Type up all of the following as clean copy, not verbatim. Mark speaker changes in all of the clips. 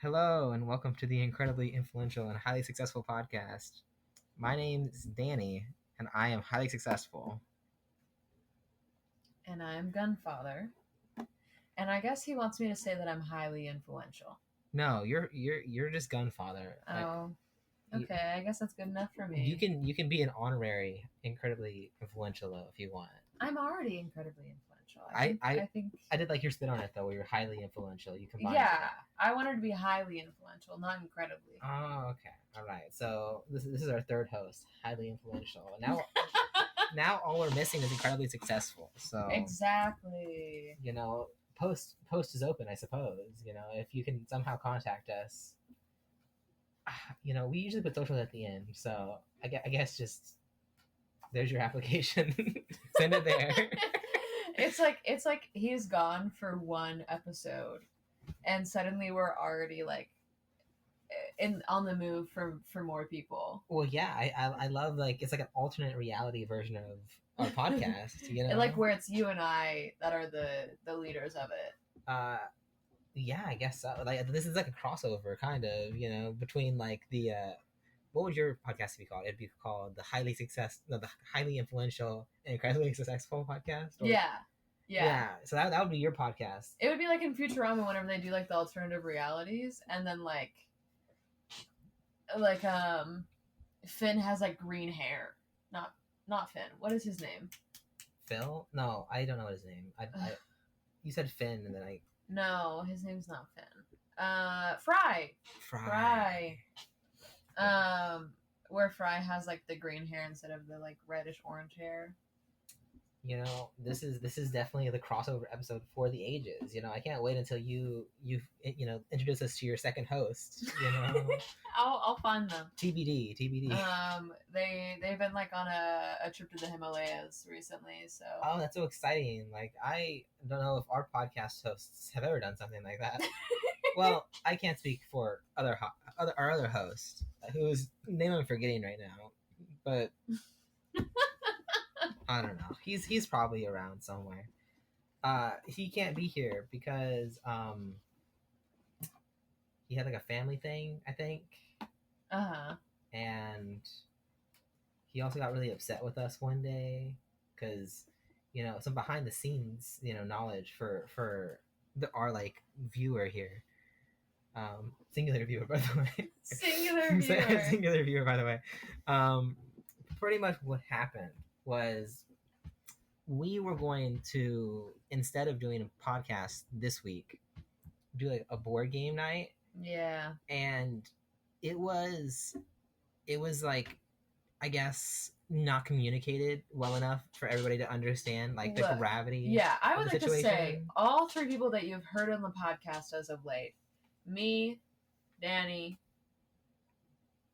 Speaker 1: Hello, and welcome to the incredibly influential and highly successful podcast. My name is Danny, and I am highly successful.
Speaker 2: And I'm Gunfather. And I guess he wants me to say that I'm highly influential.
Speaker 1: No, you're just Gunfather.
Speaker 2: Oh, okay. I guess that's good enough for me.
Speaker 1: You can be an honorary incredibly influential though if you want.
Speaker 2: I'm already incredibly influential.
Speaker 1: I think I did like your spin on it though, where you're highly influential. You combine.
Speaker 2: Yeah, I wanted to be highly influential, not incredibly.
Speaker 1: Oh, okay, all right. So this is our third host, highly influential. And now all we're missing is incredibly successful. So
Speaker 2: exactly.
Speaker 1: Post is open, I suppose. If you can somehow contact us. We usually put socials at the end, so I guess just there's your application. Send it there.
Speaker 2: It's like he's gone for one episode, and suddenly we're already on the move for more people.
Speaker 1: Well, yeah, I love it's like an alternate reality version of our podcast.
Speaker 2: Like where it's you and I that are the leaders of it.
Speaker 1: Yeah, I guess so. This is like a crossover, kind of, between the what would your podcast be called? It'd be called the highly influential and incredibly successful podcast. Yeah. So that would be your podcast.
Speaker 2: It would be like in Futurama whenever they do the alternative realities, and then Finn has green hair. Not Finn. What is his name?
Speaker 1: Phil? No, I don't know his name. You said Finn, and then
Speaker 2: No, his name's not Finn. Fry. Where Fry has the green hair instead of the reddish orange hair.
Speaker 1: This is definitely the crossover episode for the ages. I can't wait until you introduce us to your second host.
Speaker 2: I'll find them.
Speaker 1: TBD.
Speaker 2: They've been on a trip to the Himalayas recently. So
Speaker 1: that's so exciting. I don't know if our podcast hosts have ever done something like that. Well, I can't speak for our other host, whose name I'm forgetting right now, but. I don't know. He's probably around somewhere. He can't be here because he had a family thing, I think. And he also got really upset with us one day because some behind the scenes knowledge for our viewer here. Singular viewer, by the way. Singular viewer, by the way. Pretty much what happened was we were going to, instead of doing a podcast this week, do a board game night.
Speaker 2: Yeah.
Speaker 1: And it was I guess not communicated well enough for everybody to understand the gravity.
Speaker 2: Yeah, I would like to say all three people that you've heard on the podcast as of late, me, Danny,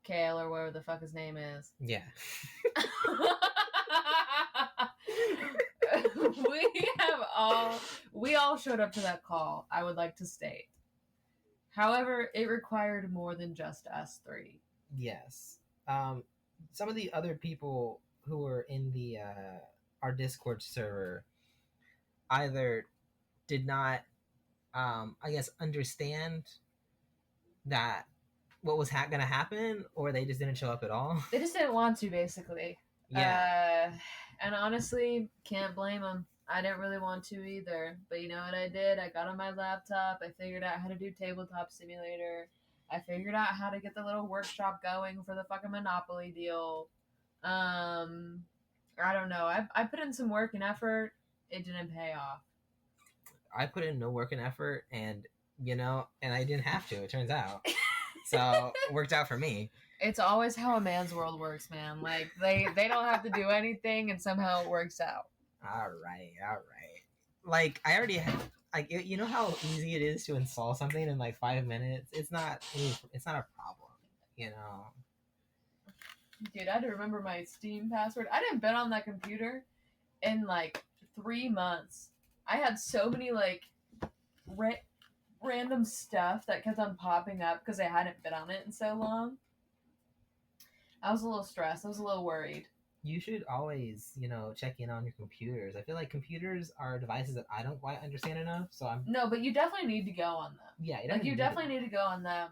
Speaker 2: Kael, or whatever the fuck his name is.
Speaker 1: Yeah.
Speaker 2: we all showed up to that call, I would like to state. However, it required more than just us three.
Speaker 1: Yes. Some of the other people who were in the our Discord server either did not I guess understand that what was going to happen, or they just didn't show up at all.
Speaker 2: They just didn't want to, basically.
Speaker 1: Yeah.
Speaker 2: And honestly, can't blame them. I didn't really want to either. But you know what I did? I got on my laptop. I figured out how to do Tabletop Simulator. I figured out how to get the little workshop going for the fucking Monopoly deal. I don't know. I put in some work and effort. It didn't pay off.
Speaker 1: I put in no work and effort, and I didn't have to, it turns out. So it worked out for me.
Speaker 2: It's always how a man's world works, man. They don't have to do anything, and somehow it works out.
Speaker 1: All right. I already have, you know how easy it is to install something in 5 minutes? It's not a problem,
Speaker 2: Dude, I had to remember my Steam password. I didn't bet on that computer in 3 months. I had so many random stuff that kept on popping up because I hadn't been on it in so long. I was a little stressed. I was a little worried.
Speaker 1: You should always, check in on your computers. I feel like computers are devices that I don't quite understand enough, so I'm.
Speaker 2: No, but you definitely need to go on them.
Speaker 1: Yeah,
Speaker 2: like you definitely need to go on them,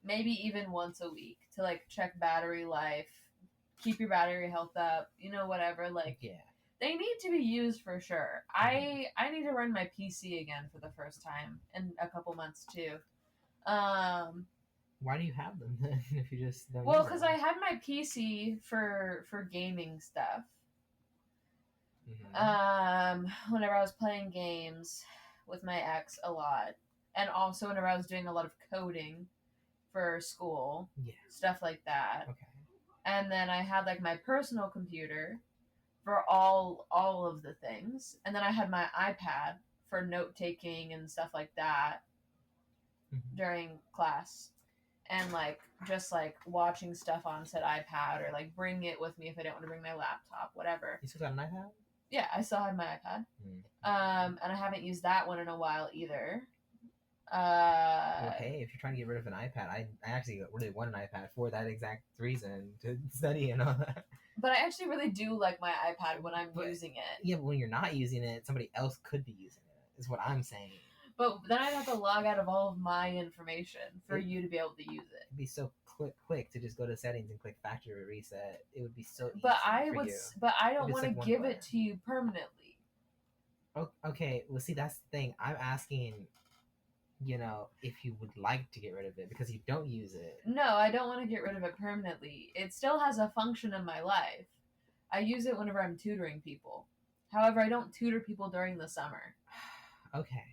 Speaker 2: maybe even once a week to like check battery life, keep your battery health up, whatever. Like,
Speaker 1: yeah.
Speaker 2: They need to be used for sure. I need to run my PC again for the first time in a couple months too.
Speaker 1: Why do you have them then if you just don't?
Speaker 2: Well, because I had my PC for gaming stuff. Whenever I was playing games with my ex a lot, and also whenever I was doing a lot of coding for school, stuff like that.
Speaker 1: Okay.
Speaker 2: And then I had like my personal computer for all of the things, and then I had my iPad for note taking and stuff like that during class, and like just like watching stuff on said iPad, or like bring it with me if I didn't want to bring my laptop, whatever.
Speaker 1: You still got an iPad?
Speaker 2: Yeah, I still have my iPad. And I haven't used that one in a while either.
Speaker 1: Well, hey, if you're trying to get rid of an iPad, I actually really want an iPad for that exact reason, to study and all that.
Speaker 2: But I actually really do like my iPad when I'm using it.
Speaker 1: Yeah, but when you're not using it, somebody else could be using it, is what I'm saying.
Speaker 2: But then I'd have to log out of all of my information for you to be able to use it.
Speaker 1: It'd be so quick to just go to settings and click factory reset. It would be so easy.
Speaker 2: But I don't want to give it to you permanently.
Speaker 1: Okay, well, see, that's the thing. I'm asking, if you would like to get rid of it because you don't use it.
Speaker 2: No, I don't want to get rid of it permanently. It still has a function in my life. I use it whenever I'm tutoring people. However, I don't tutor people during the summer.
Speaker 1: Okay.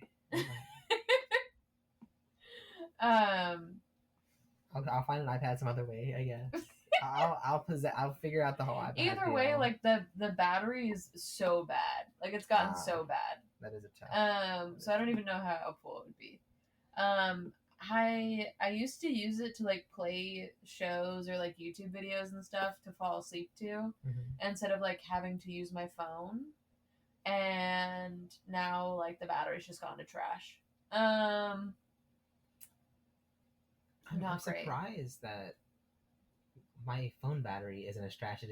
Speaker 1: I'll find an iPad some other way, I guess. I'll figure out the whole iPad.
Speaker 2: Either way, like the battery is so bad. Like it's gotten so bad.
Speaker 1: That is a challenge.
Speaker 2: So I don't even know how helpful it would be. I used to use it to like play shows or like YouTube videos and stuff to fall asleep to, instead of like having to use my phone. And now like the battery's just gone to trash.
Speaker 1: I'm surprised that my phone battery isn't as trash as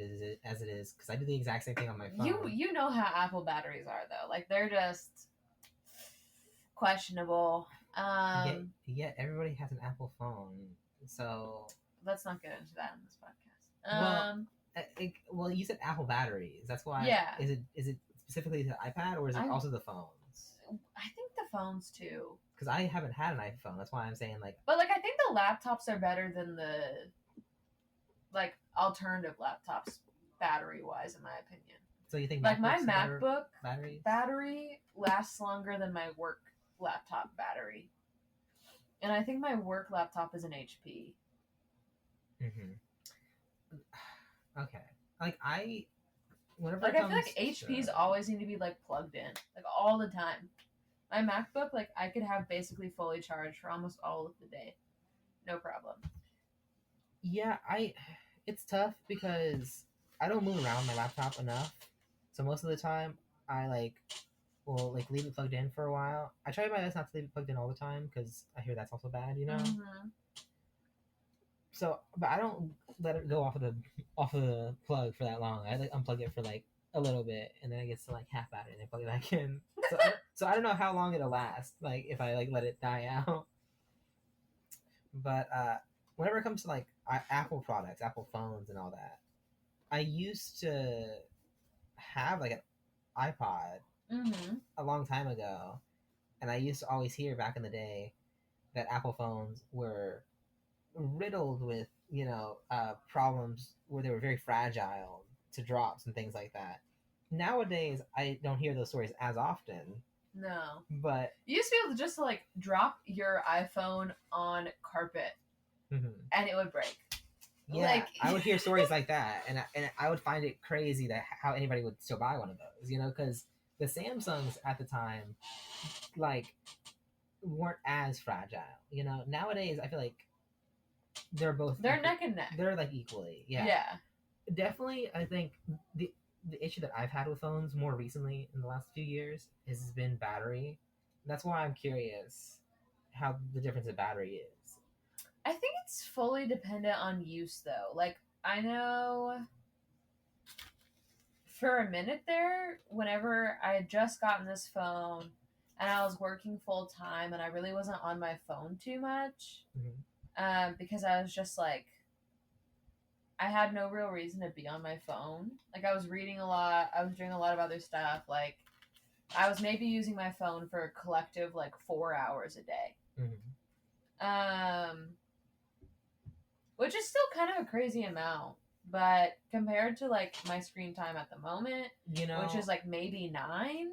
Speaker 1: it is, because I do the exact same thing on my phone.
Speaker 2: You know how Apple batteries are though. Like they're just questionable.
Speaker 1: Yet everybody has an Apple phone, so
Speaker 2: let's not get into that in this podcast.
Speaker 1: Well, you said Apple batteries. That's why.
Speaker 2: Yeah.
Speaker 1: Is it specifically the iPad, or is it also the phones?
Speaker 2: I think the phones too.
Speaker 1: Because I haven't had an iPhone. That's why I'm saying like.
Speaker 2: But like I think the laptops are better than the like alternative laptops battery wise, in my opinion.
Speaker 1: So you think
Speaker 2: like my MacBook
Speaker 1: battery
Speaker 2: lasts longer than my work laptop battery, and I think my work laptop is an HP.
Speaker 1: Okay, like whenever
Speaker 2: I feel like HPs always need to be like plugged in, like all the time. My MacBook, like I could have basically fully charged for almost all of the day, no problem.
Speaker 1: Yeah, it's tough because I don't move around my laptop enough, so most of the time I will leave it plugged in for a while. I try my best not to leave it plugged in all the time because I hear that's also bad, So, but I don't let it go off of the plug for that long. I unplug it for a little bit, and then it gets to half battery, and then plug it back in. So I don't know how long it'll last. If I let it die out. But whenever it comes to Apple products, Apple phones, and all that, I used to have an iPod a long time ago, and I used to always hear back in the day that Apple phones were riddled with problems where they were very fragile to drops and things like that. Nowadays, I don't hear those stories as often.
Speaker 2: No,
Speaker 1: but
Speaker 2: you used to be able to just drop your iPhone on carpet, and it would break.
Speaker 1: Yeah, I would hear stories like that, and I would find it crazy that how anybody would still buy one of those, because the Samsungs at the time, weren't as fragile. Nowadays I feel like they're
Speaker 2: neck and neck.
Speaker 1: They're equally, yeah. Definitely, I think the issue that I've had with phones more recently in the last few years has been battery. That's why I'm curious how the difference in battery is.
Speaker 2: I think it's fully dependent on use, though. I know for a minute there, whenever I had just gotten this phone and I was working full time and I really wasn't on my phone too much, because I was just like, I had no real reason to be on my phone. Like, I was reading a lot, I was doing a lot of other stuff. Like, I was maybe using my phone for a collective, like, 4 hours a day. Which is still kind of a crazy amount. But compared to, like, my screen time at the moment, which is, like, maybe 9.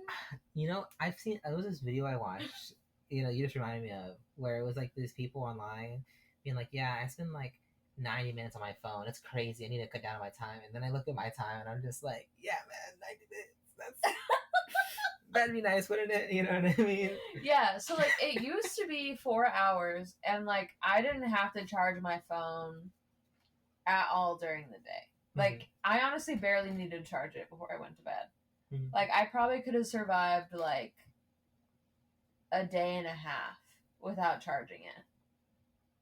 Speaker 1: I've seen, there was this video I watched, you just reminded me of, where it was, like, these people online being like, yeah, I spend, like, 90 minutes on my phone. It's crazy. I need to cut down on my time. And then I look at my time and I'm just like, yeah, man, 90 minutes. That'd be nice, wouldn't it? You know what I mean?
Speaker 2: Yeah, so, like, it used to be 4 hours, and, like, I didn't have to charge my phone at all during the day. Like, I honestly barely needed to charge it before I went to bed. Like, I probably could have survived, like, a day and a half without charging it.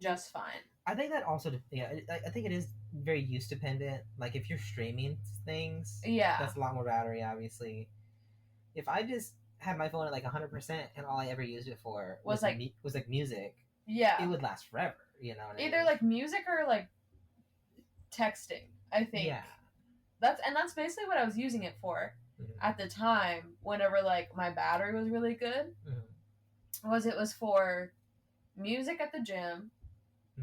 Speaker 2: Just fine.
Speaker 1: I think that also, I think it is very use dependent. Like, if you're streaming things, that's a lot more battery, obviously. If I just had my phone at like 100% and all I ever used it for was like music, it would last forever. You know,
Speaker 2: either like music or like texting. I think. Yeah. That's basically what I was using it for at the time. Whenever like my battery was really good, it was for music at the gym,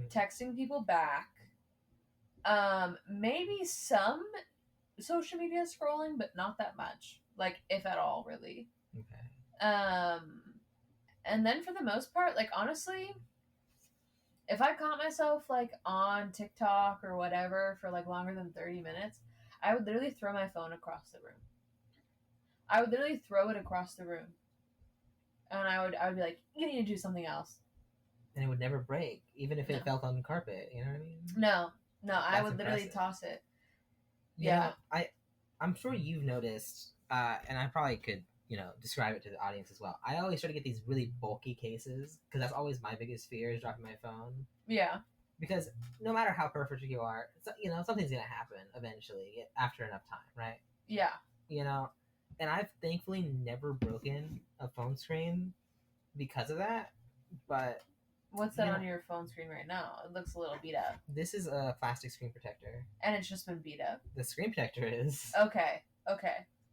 Speaker 2: texting people back, maybe some social media scrolling, but not that much. Like, if at all, really. Okay. And then for the most part, like, honestly, if I caught myself, like, on TikTok or whatever for, like, longer than 30 minutes, I would literally throw my phone across the room. I would literally throw it across the room. And I would be like, you need to do something else.
Speaker 1: And it would never break, even if it felt on the carpet, you know what I mean?
Speaker 2: No, I would literally toss it.
Speaker 1: Yeah. I'm sure you've noticed, and I probably could, describe it to the audience as well. I always try to get these really bulky cases, because that's always my biggest fear, is dropping my phone.
Speaker 2: Yeah.
Speaker 1: Because no matter how perfect you are, something's going to happen eventually after enough time, right?
Speaker 2: Yeah.
Speaker 1: And I've thankfully never broken a phone screen because of that, but...
Speaker 2: What's that on your phone screen right now? It looks a little beat up.
Speaker 1: This is a plastic screen protector.
Speaker 2: And it's just been beat up?
Speaker 1: The screen protector is.
Speaker 2: Okay.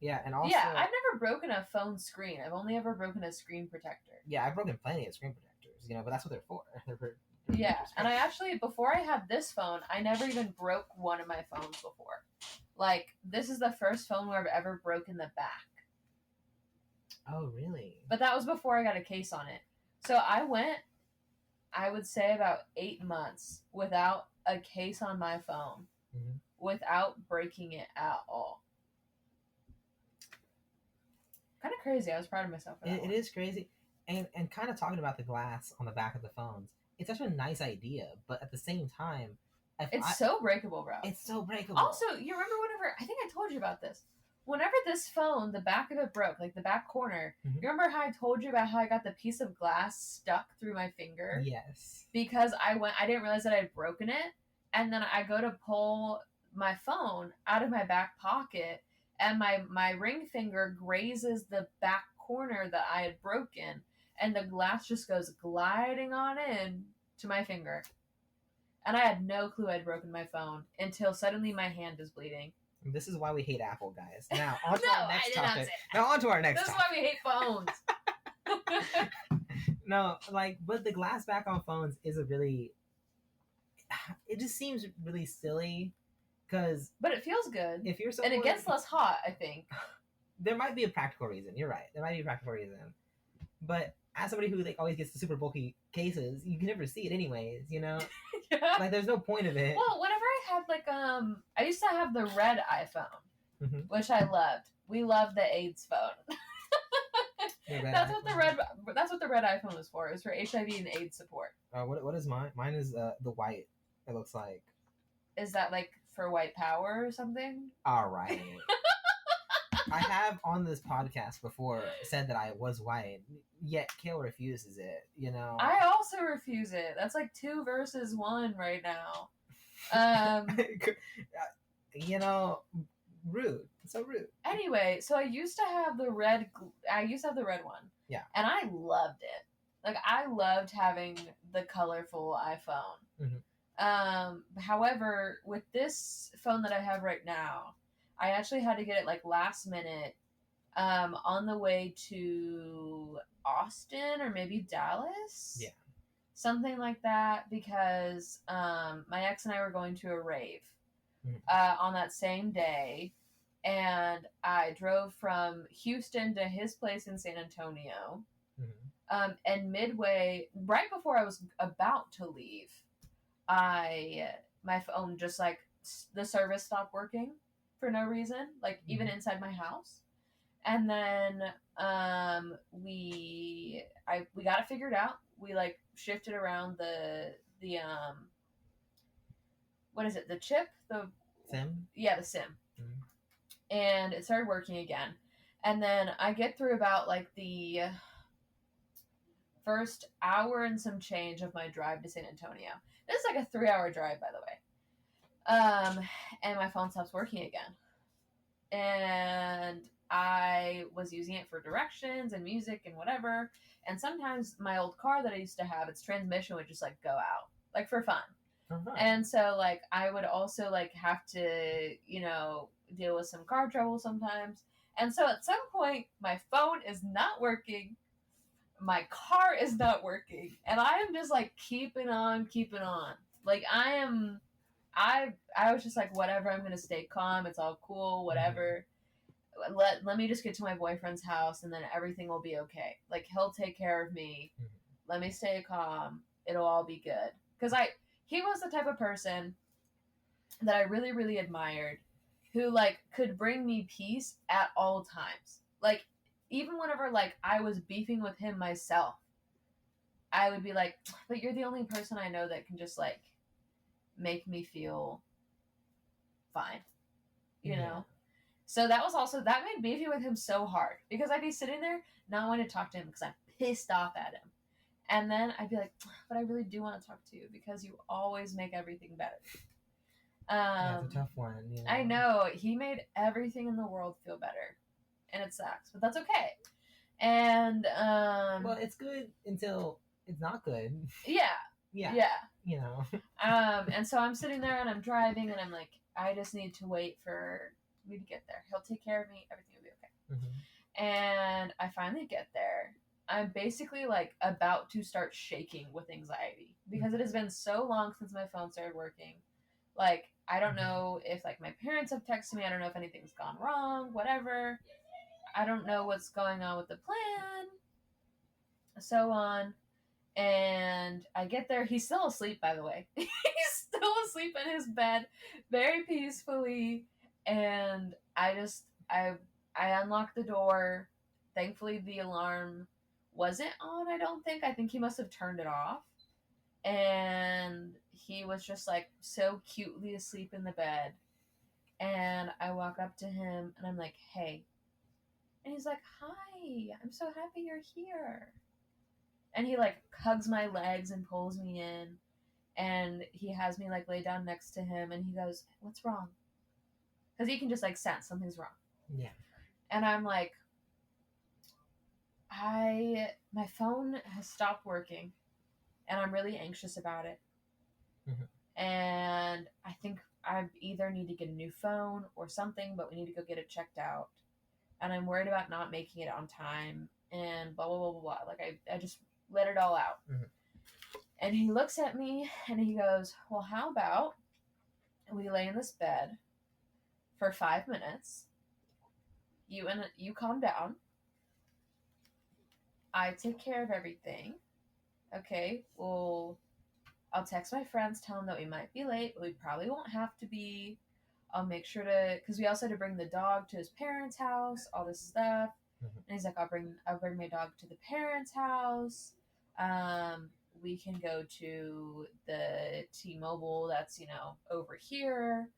Speaker 1: Yeah, and also...
Speaker 2: Yeah, I've never broken a phone screen. I've only ever broken a screen protector.
Speaker 1: Yeah, I've broken plenty of screen protectors, but that's what they're for. They're
Speaker 2: yeah, and I actually, before I had this phone, I never even broke one of my phones before. Like, this is the first phone where I've ever broken the back.
Speaker 1: Oh, really?
Speaker 2: But that was before I got a case on it. So I went... I would say about 8 months without a case on my phone, without breaking it at all. Kind of crazy. I was proud of myself for that.
Speaker 1: It is crazy. And kind of talking about the glass on the back of the phones, it's such a nice idea, but at the same time...
Speaker 2: It's so breakable, bro.
Speaker 1: It's so breakable.
Speaker 2: Also, you remember whenever... I think I told you about this. Whenever this phone, the back of it broke, like the back corner, you remember how I told you about how I got the piece of glass stuck through my finger?
Speaker 1: Yes.
Speaker 2: Because I didn't realize that I'd broken it, and then I go to pull my phone out of my back pocket, and my ring finger grazes the back corner that I had broken, and the glass just goes gliding on in to my finger. And I had no clue I'd broken my phone until suddenly my hand is bleeding.
Speaker 1: This is why we hate Apple, guys. Now, on to our next topic. Now, on to our next topic.
Speaker 2: This is why we hate phones.
Speaker 1: No, but the glass back on phones is it just seems really silly, because...
Speaker 2: But it feels good.
Speaker 1: If you're someone...
Speaker 2: And it gets less hot, I think.
Speaker 1: There might be a practical reason. You're right. There might be a practical reason. But as somebody who always gets the super bulky cases, you can never see it anyways, Yeah. There's no point of it.
Speaker 2: Well, whenever I had I used to have the red iPhone, which I loved. We loved the AIDS phone. That's what the red iPhone was for. It was for HIV and AIDS support.
Speaker 1: What is mine? Mine is the white. It looks like.
Speaker 2: Is that for white power or something?
Speaker 1: All right. I have on this podcast before said that I was white, yet Kael refuses it,
Speaker 2: I also refuse it. That's 2 versus 1 right now.
Speaker 1: Rude. It's so rude.
Speaker 2: Anyway, so I used to have the red one.
Speaker 1: Yeah.
Speaker 2: And I loved it. Like, I loved having the colorful iPhone. However, with this phone that I have right now, I actually had to get it like last minute, on the way to Austin or maybe Dallas.
Speaker 1: Yeah.
Speaker 2: Something like that, because my ex and I were going to a rave on that same day, and I drove from Houston to his place in San Antonio. And midway, right before I was about to leave, my phone just like the service stopped working for no reason, like even inside my house. And then we got it figured out. We like shifted around the what is it? The chip? The
Speaker 1: SIM?
Speaker 2: Yeah, the SIM. And it started working again. And then I get through about like the first hour and some change of my drive to San Antonio. This is like a 3-hour drive, by the way. And my phone stops working again. And I was using it for directions and music and whatever. And sometimes my old car that I used to have, its transmission would just like go out, like for fun. And so like I would also like have to, deal with some car trouble sometimes. And so at some point my phone is not working. My car is not working. And I am just like keeping on. Like I was just like, whatever, I'm gonna stay calm. It's all cool, whatever. Let me just get to my boyfriend's house and then everything will be okay. Like he'll take care of me. Let me stay calm. It'll all be good. Because he was the type of person that I really, really admired, who like could bring me peace at all times. Like even whenever like I was beefing with him myself, I would be like, but you're the only person I know that can just like make me feel fine, you know? So that made beefing with him so hard, because I'd be sitting there not wanting to talk to him because I'm pissed off at him. And then I'd be like, but I really do want to talk to you because you always make everything better.
Speaker 1: It's a tough one.
Speaker 2: I know. He made everything in the world feel better. And it sucks, but that's okay. And
Speaker 1: well, it's good until it's not good.
Speaker 2: Yeah.
Speaker 1: And
Speaker 2: so I'm sitting there and I'm driving and I'm like, I just need to wait for me to get there. He'll take care of me. Everything will be okay. And I finally get there. I'm basically like about to start shaking with anxiety because it has been so long since my phone started working. Like, I don't know if like my parents have texted me. I don't know if anything's gone wrong, whatever. I don't know what's going on with the plan. So on. And I get there. He's still asleep, by the way. He's still asleep in his bed very peacefully. And I unlocked the door. Thankfully, the alarm wasn't on, I don't think. I think he must have turned it off. And he was just like so cutely asleep in the bed. And I walk up to him and I'm like, hey. And he's like, hi, I'm so happy you're here. And he like hugs my legs and pulls me in. And he has me like lay down next to him. And he goes, what's wrong? Because he can just like sense something's wrong.
Speaker 1: Yeah.
Speaker 2: And I'm like, my phone has stopped working. And I'm really anxious about it. And I think I either need to get a new phone or something, but we need to go get it checked out. And I'm worried about not making it on time and blah, blah, blah, blah, blah. Like, I just let it all out. And he looks at me and he goes, well, how about we lay in this bed for 5 minutes. You calm down. I take care of everything. Okay, well, I'll text my friends, tell them that we might be late, but we probably won't have to be. I'll make sure to, because we also had to bring the dog to his parents' house, all this stuff. And he's like, I'll bring my dog to the parents' house. We can go to the T-Mobile that's, over here.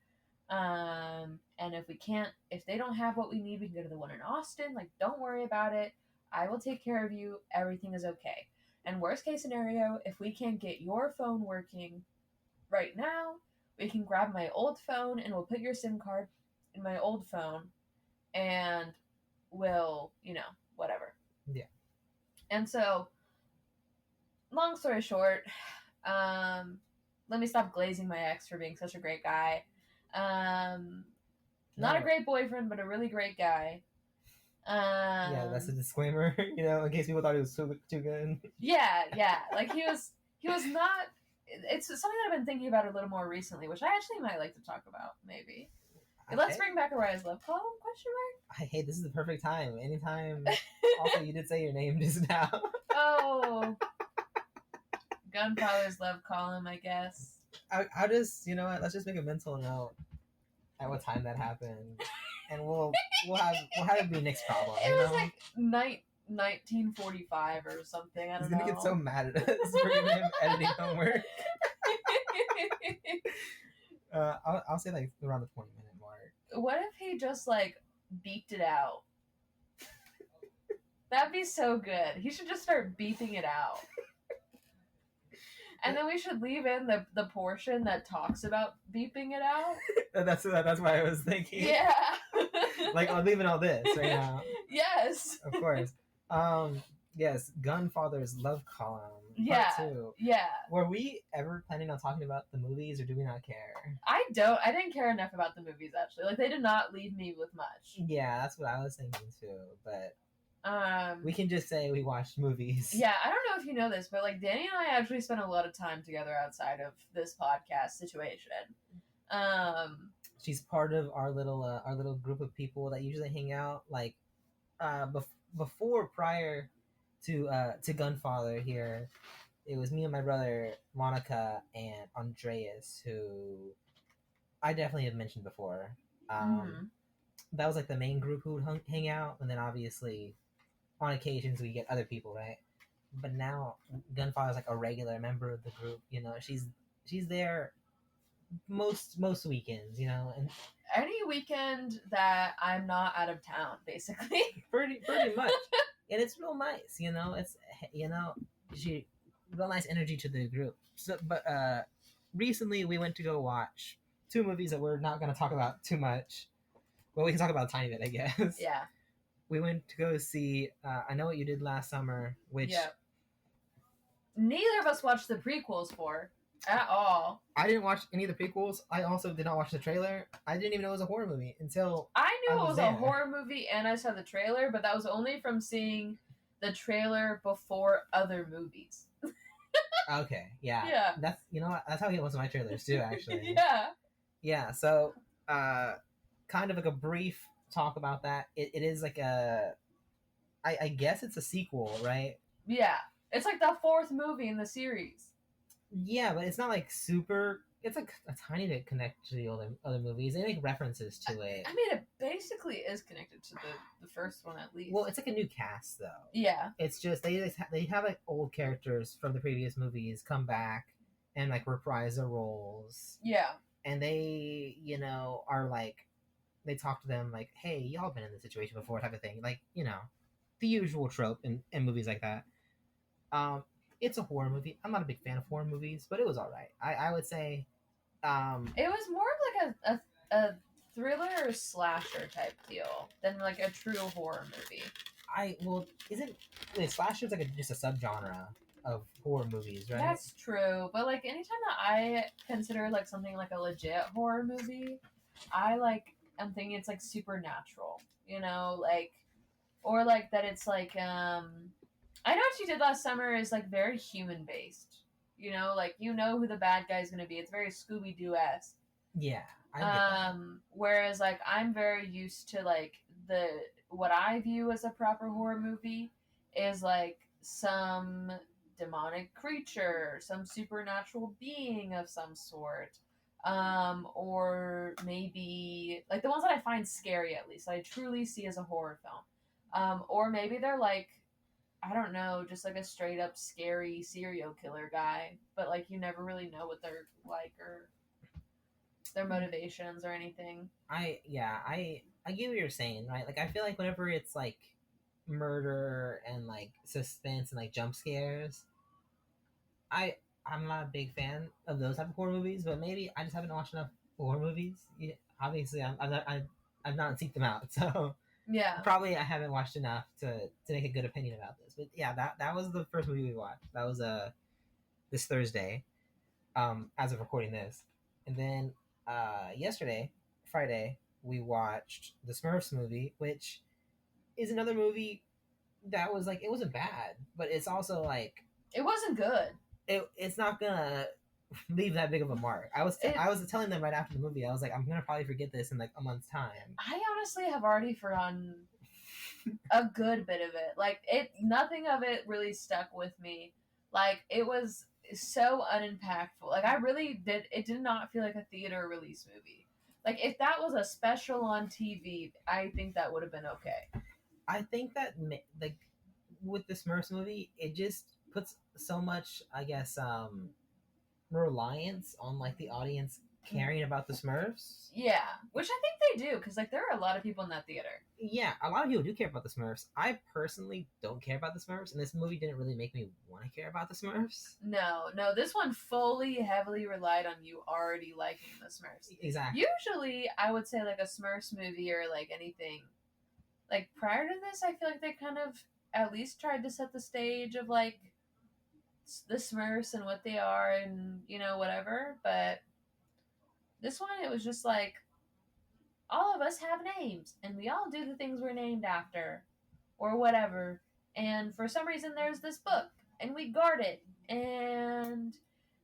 Speaker 2: And if they don't have what we need, we can go to the one in Austin. Like, don't worry about it. I will take care of you. Everything is okay. And worst case scenario, if we can't get your phone working right now, we can grab my old phone and we'll put your SIM card my old phone and will, whatever.
Speaker 1: Yeah.
Speaker 2: And so, long story short, let me stop glazing my ex for being such a great guy. Not a great boyfriend, but a really great guy.
Speaker 1: Yeah, that's a disclaimer, in case people thought he was too good.
Speaker 2: Yeah. Like he was not. It's something that I've been thinking about a little more recently, which I actually might like to talk about. Maybe. Let's bring back Ariah's love column? ?
Speaker 1: Hey, this is the perfect time. Anytime. Also, you did say your name just now.
Speaker 2: Oh. Gunfather's love column, I guess.
Speaker 1: I'll just, you know what? Let's just make a mental note at what time that happened, and we'll have it be Nick's problem.
Speaker 2: It was like 1945 or something. I don't know.
Speaker 1: He's gonna get so mad at us for giving him editing homework. I'll say like around the 20-minute mark.
Speaker 2: What if he just like beeped it out? That'd be so good. He should just start beeping it out. And then we should leave in the portion that talks about beeping it out.
Speaker 1: That's why I was thinking.
Speaker 2: Yeah.
Speaker 1: Like, I'm leaving all this right now.
Speaker 2: Yes.
Speaker 1: Of course. Yes, Gunfather's love column.
Speaker 2: Yeah.
Speaker 1: Part 2.
Speaker 2: Yeah.
Speaker 1: Were we ever planning on talking about the movies, or do we not care?
Speaker 2: I didn't care enough about the movies, actually. Like, they did not leave me with much.
Speaker 1: Yeah, that's what I was thinking too, but we can just say we watched movies.
Speaker 2: Yeah, I don't know if you know this, but like Danny and I actually spent a lot of time together outside of this podcast situation.
Speaker 1: She's part of our little group of people that usually hang out like prior to Gunfather here. It was me and my brother Monica and Andreas, who I definitely have mentioned before. That was like the main group who would hang out, and then obviously on occasions we get other people, right? But now Gunfather's like a regular member of the group. She's there most weekends, and
Speaker 2: any weekend that I'm not out of town, basically.
Speaker 1: pretty much. And it's real nice, it's she real nice energy to the group. So, but recently we went to go watch 2 movies that we're not going to talk about too much. Well, we can talk about a tiny bit, I guess.
Speaker 2: Yeah.
Speaker 1: We went to go see I Know What You Did Last Summer, which
Speaker 2: neither of us watched the prequels for at all.
Speaker 1: I didn't watch any of the prequels. I also did not watch the trailer. I didn't even know it was a horror movie until
Speaker 2: I knew it was a horror movie, and I saw the trailer, but that was only from seeing the trailer before other movies.
Speaker 1: Okay, yeah.
Speaker 2: Yeah.
Speaker 1: That's that's how I get most of my trailers too, actually.
Speaker 2: Yeah.
Speaker 1: Yeah, so kind of like a brief talk about that. It is like I guess it's a sequel, right?
Speaker 2: Yeah. It's like the 4th movie in the series.
Speaker 1: Yeah, but it's not like super. It's like a tiny bit connected to the other movies. They make references to it.
Speaker 2: I mean, it basically is connected to the first one at least.
Speaker 1: Well, it's like a new cast though.
Speaker 2: Yeah.
Speaker 1: It's just they have like old characters from the previous movies come back and like reprise their roles.
Speaker 2: Yeah.
Speaker 1: And they are like, they talk to them like, hey, y'all been in this situation before, type of thing. Like, the usual trope in movies like that. It's a horror movie. I'm not a big fan of horror movies, but it was all right. I would say.
Speaker 2: It was more of like a thriller or slasher type deal than like a true horror movie.
Speaker 1: Slasher's like just a subgenre of horror movies, right?
Speaker 2: That's true, but like anytime that I consider like something like a legit horror movie, I'm thinking it's like supernatural, or like that it's like I Know What You Did Last Summer is like very human based, like who the bad guy's gonna be. It's very Scooby-Doo-esque.
Speaker 1: Yeah, I get that.
Speaker 2: Whereas like I'm very used to like what I view as a proper horror movie is like some demonic creature, some supernatural being of some sort, or maybe like the ones that I find scary, at least I truly see as a horror film, or maybe they're like, I don't know, just like a straight up scary serial killer guy, but like you never really know what they're like or their motivations or anything.
Speaker 1: I get what you're saying, right? Like I feel like whenever it's like murder and like suspense and like jump scares, I'm not a big fan of those type of horror movies, but maybe I just haven't watched enough horror movies. Obviously, I've not seeked them out, so
Speaker 2: Yeah.
Speaker 1: probably I haven't watched enough to make a good opinion about this. But yeah, that was the first movie we watched. That was this Thursday, as of recording this, and then yesterday, Friday, we watched the Smurfs movie, which is another movie that was like, it wasn't bad, but it's also like
Speaker 2: It wasn't good.
Speaker 1: it's not gonna leave that big of a mark. I was telling them right after the movie, I was like, I'm gonna probably forget this in like a month's time.
Speaker 2: I honestly have already forgotten a good bit of it. Like, nothing of it really stuck with me. Like, it was so unimpactful. Like, it did not feel like a theater release movie. Like, if that was a special on TV, I think that would have been okay.
Speaker 1: I think that like with the Smurfs movie, it just puts so much, I guess, reliance on like the audience caring about the Smurfs.
Speaker 2: Yeah, which I think they do, because like there are a lot of people in that theater.
Speaker 1: Yeah, a lot of people do care about the Smurfs. I personally don't care about the Smurfs, and this movie didn't really make me want to care about the Smurfs.
Speaker 2: No, this one heavily relied on you already liking the Smurfs.
Speaker 1: Exactly.
Speaker 2: Usually, I would say like a Smurfs movie or like anything. Like prior to this, I feel like they kind of at least tried to set the stage of like the Smurfs and what they are and, you know, whatever. But this one, it was just like, all of us have names and we all do the things we're named after or whatever. And for some reason, there's this book and we guard it. And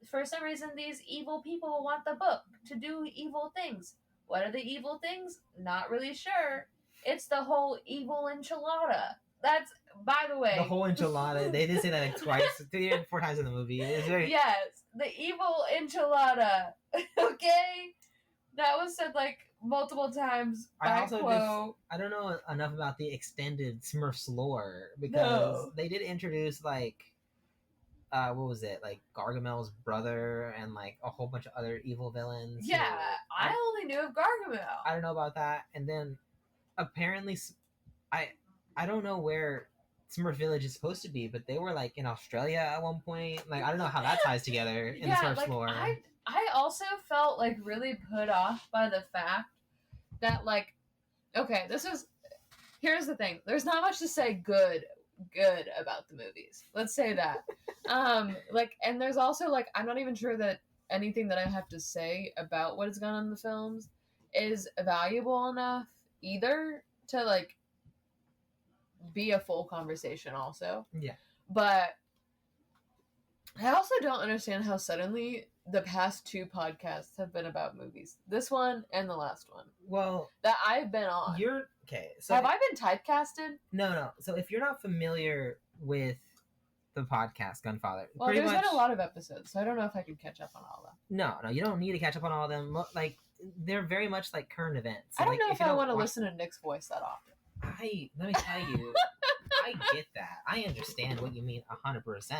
Speaker 2: for some reason, these evil people want the book to do evil things. What are the evil things? Not really sure. It's the whole evil enchilada. That's, by the way,
Speaker 1: the whole enchilada. They did say that like twice, 3 or 4 times in the movie. It's very...
Speaker 2: Yes, the evil enchilada. Okay, that was said like multiple times by quote.
Speaker 1: I don't know enough about the extended Smurfs lore because they did introduce like what was it, like Gargamel's brother and like a whole bunch of other evil villains.
Speaker 2: Yeah, I only knew of Gargamel.
Speaker 1: I don't know about that. And then apparently I don't know where Smurf Village is supposed to be, but they were like in Australia at one point. Like, I don't know how that ties together in the Smurfs lore.
Speaker 2: I also felt like really put off by the fact that like, okay, here's the thing. There's not much to say good about the movies. Let's say that. Like, and there's also like, I'm not even sure that anything that I have to say about what has gone on in the films is valuable enough either to like be a full conversation also.
Speaker 1: Yeah.
Speaker 2: But I also don't understand how suddenly the past 2 podcasts have been about movies. This one and the last one.
Speaker 1: Well,
Speaker 2: that I've been on.
Speaker 1: You're okay. So
Speaker 2: have I been typecasted?
Speaker 1: No. So if you're not familiar with the podcast Gunfather,
Speaker 2: well, there's been a lot of episodes, so I don't know if I can catch up on all of them.
Speaker 1: No, you don't need to catch up on all of them. Like, they're very much like current events.
Speaker 2: So, I don't know if I want to listen to Nick's voice that often.
Speaker 1: Let me tell you, I get that. I understand what you mean 100%.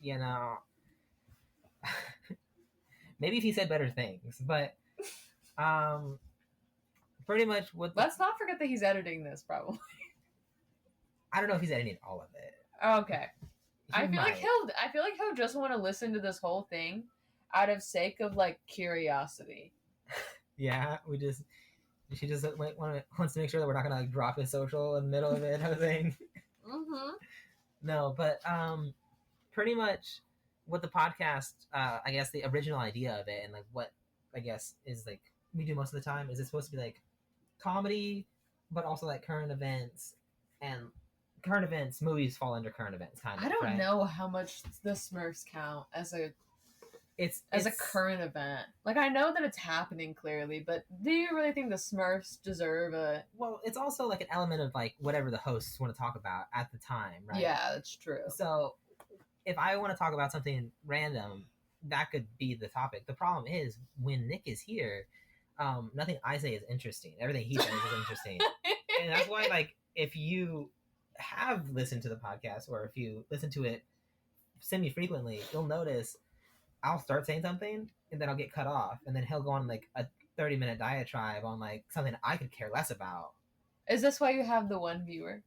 Speaker 1: You know, maybe if he said better things, but pretty much what.
Speaker 2: Let's not forget that he's editing this, probably.
Speaker 1: I don't know if he's editing all of it.
Speaker 2: Okay. I feel like he'll just want to listen to this whole thing out of sake of like curiosity.
Speaker 1: Yeah, she just wants to make sure that we're not gonna like drop his social in the middle of it, I think.
Speaker 2: Mm-hmm.
Speaker 1: No, but pretty much what the podcast, I guess the original idea of it and like what I guess is like we do most of the time is it's supposed to be like comedy, but also like current events, and current events movies fall under current events kind of.
Speaker 2: I don't know how much the Smurfs count as a current event. Like, I know that it's happening clearly, but do you really think the Smurfs deserve a...
Speaker 1: Well, it's also like an element of like whatever the hosts want to talk about at the time, right?
Speaker 2: Yeah, that's true.
Speaker 1: So if I want to talk about something random, that could be the topic. The problem is when Nick is here, nothing I say is interesting. Everything he says is interesting. And that's why, like, if you have listened to the podcast or if you listen to it semi-frequently, you'll notice I'll start saying something and then I'll get cut off, and then he'll go on like a 30-minute diatribe on like something I could care less about.
Speaker 2: Is this why you have the one viewer?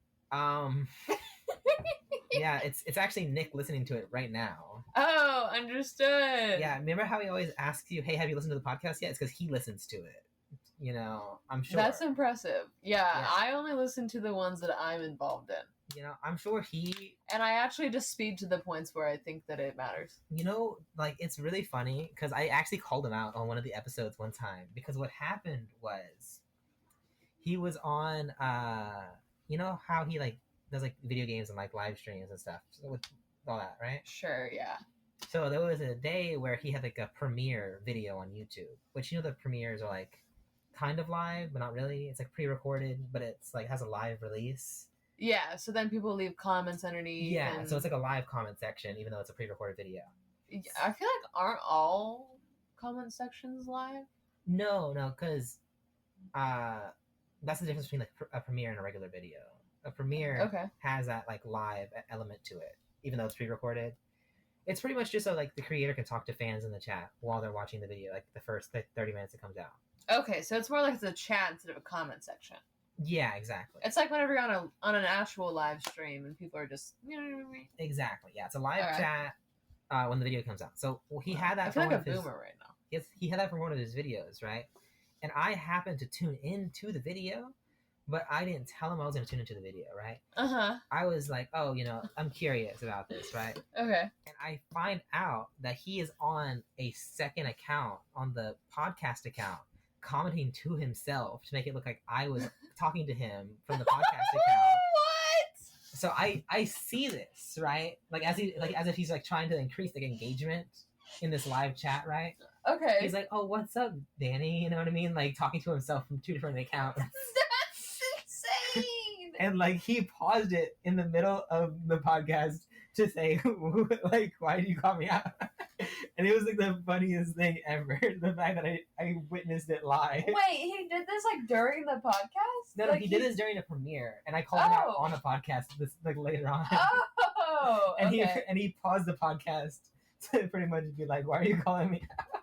Speaker 1: Yeah, it's actually Nick listening to it right now.
Speaker 2: Oh, understood.
Speaker 1: Yeah, remember how he always asks you, hey, have you listened to the podcast yet? It's because he listens to it. You know, I'm sure.
Speaker 2: That's impressive. Yeah,
Speaker 1: Yeah.
Speaker 2: I only listen to the ones that I'm involved in.
Speaker 1: You know, I'm sure he...
Speaker 2: And I actually just speed to the points where I think that it matters.
Speaker 1: You know, like, it's really funny, because I actually called him out on one of the episodes one time, because what happened was, he was on, you know how he, like, does, like, video games and, like, live streams and stuff, with all that, right?
Speaker 2: Sure, yeah.
Speaker 1: So there was a day where he had, like, a premiere video on YouTube, which, you know, the premieres are, like, kind of live, but not really. It's, like, pre-recorded, but it's, like, has a live release.
Speaker 2: Yeah, so then people leave comments underneath.
Speaker 1: Yeah,
Speaker 2: and...
Speaker 1: so it's, like, a live comment section, even though it's a pre-recorded video.
Speaker 2: I feel like aren't all comment sections live?
Speaker 1: No, because that's the difference between, like, a premiere and a regular video. A premiere has that, like, live element to it, even though it's pre-recorded. It's pretty much just so, like, the creator can talk to fans in the chat while they're watching the video, like, the first 30 minutes it comes out.
Speaker 2: Okay, so it's more like the chat instead of a comment section.
Speaker 1: Yeah, exactly.
Speaker 2: It's like whenever you're on an actual live stream and people are just, you know what I mean?
Speaker 1: Exactly. Yeah, it's a live chat when the video comes out. So he had that.
Speaker 2: I feel like a boomer right now.
Speaker 1: Yes, he had that from one of his videos, right? And I happened to tune into the video, but I didn't tell him I was going to tune into the video, right? I was like, oh, you know, I'm curious about this, right?
Speaker 2: Okay.
Speaker 1: And I find out that he is on a second account, on the podcast account, commenting to himself to make it look like I was talking to him from the podcast account.
Speaker 2: What?
Speaker 1: So I see this, right? Like as if he's like trying to increase like engagement in this live chat, right?
Speaker 2: Okay.
Speaker 1: He's like, oh, what's up, Danny? You know what I mean? Like talking to himself from two different accounts.
Speaker 2: That's insane.
Speaker 1: And like he paused it in the middle of the podcast to say, like, why did you call me out? And it was like the funniest thing ever. The fact that I witnessed it live.
Speaker 2: Wait, he did this like during the podcast?
Speaker 1: No,
Speaker 2: like,
Speaker 1: he did this during a premiere, and I called him out on a podcast this like later on.
Speaker 2: Oh,
Speaker 1: and he paused the podcast to pretty much be like, "Why are you calling me out?"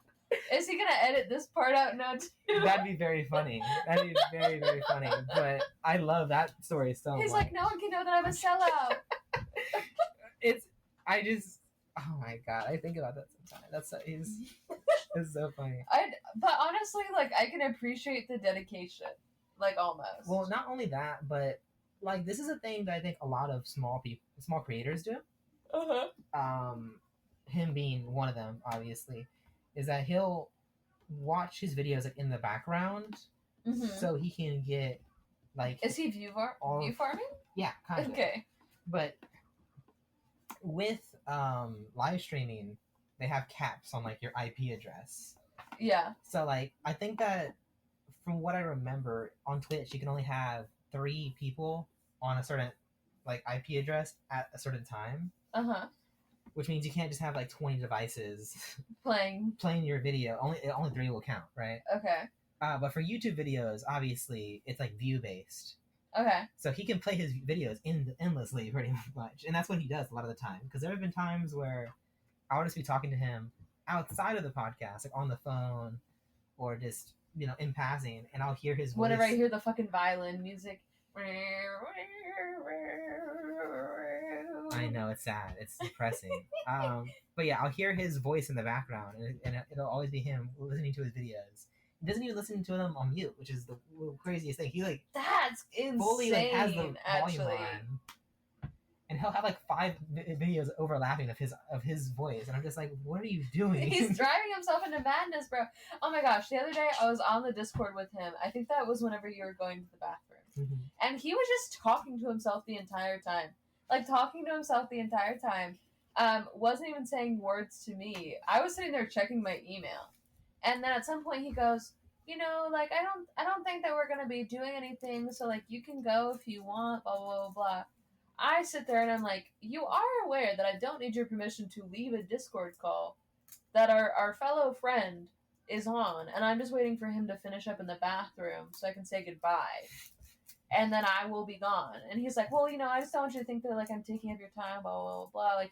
Speaker 2: Is he gonna edit this part out now too?
Speaker 1: That'd be very funny. That'd be very, very funny. But I love that story so much.
Speaker 2: He's like, no one can know that I'm a sellout.
Speaker 1: Oh my god, I think about that sometimes. It's so funny.
Speaker 2: But honestly, like, I can appreciate the dedication, like, almost.
Speaker 1: Well, not only that, but like this is a thing that I think a lot of small creators do. Him being one of them, obviously, is that he'll watch his videos like in the background, so he can get like.
Speaker 2: Is he view farming?
Speaker 1: Yeah, kind of.
Speaker 2: Okay.
Speaker 1: But with live streaming, they have caps on like your IP address.
Speaker 2: Yeah.
Speaker 1: So like I think that from what I remember on Twitch, you can only have 3 people on a certain like IP address at a certain time. Which means you can't just have like 20 devices playing your video. Only 3 will count, right?
Speaker 2: Okay.
Speaker 1: But for YouTube videos, obviously it's like view based.
Speaker 2: Okay.
Speaker 1: So he can play his videos endlessly, pretty much, and that's what he does a lot of the time. Because there have been times where I would just be talking to him outside of the podcast, like on the phone, or just in passing, and I'll hear his voice.
Speaker 2: Whenever I hear the fucking violin music.
Speaker 1: I know, it's sad. It's depressing. But yeah, I'll hear his voice in the background, and it'll always be him listening to his videos. He doesn't even listen to them on mute, which is the craziest thing. He like
Speaker 2: that's insane.
Speaker 1: Fully like has the volume on, and he'll have like 5 videos overlapping of his voice, and I'm just like, what are you doing?
Speaker 2: He's driving himself into madness, bro. Oh my gosh! The other day I was on the Discord with him. I think that was whenever you were going to the bathroom, and he was just talking to himself the entire time. Wasn't even saying words to me. I was sitting there checking my email, and then at some point he goes, like I don't think that we're gonna be doing anything, so like you can go if you want, blah blah blah blah. I sit there and I'm like, you are aware that I don't need your permission to leave a Discord call that our fellow friend is on, and I'm just waiting for him to finish up in the bathroom so I can say goodbye. And then I will be gone. And he's like, well, I just don't want you to think that, like, I'm taking up your time, blah, blah, blah, blah.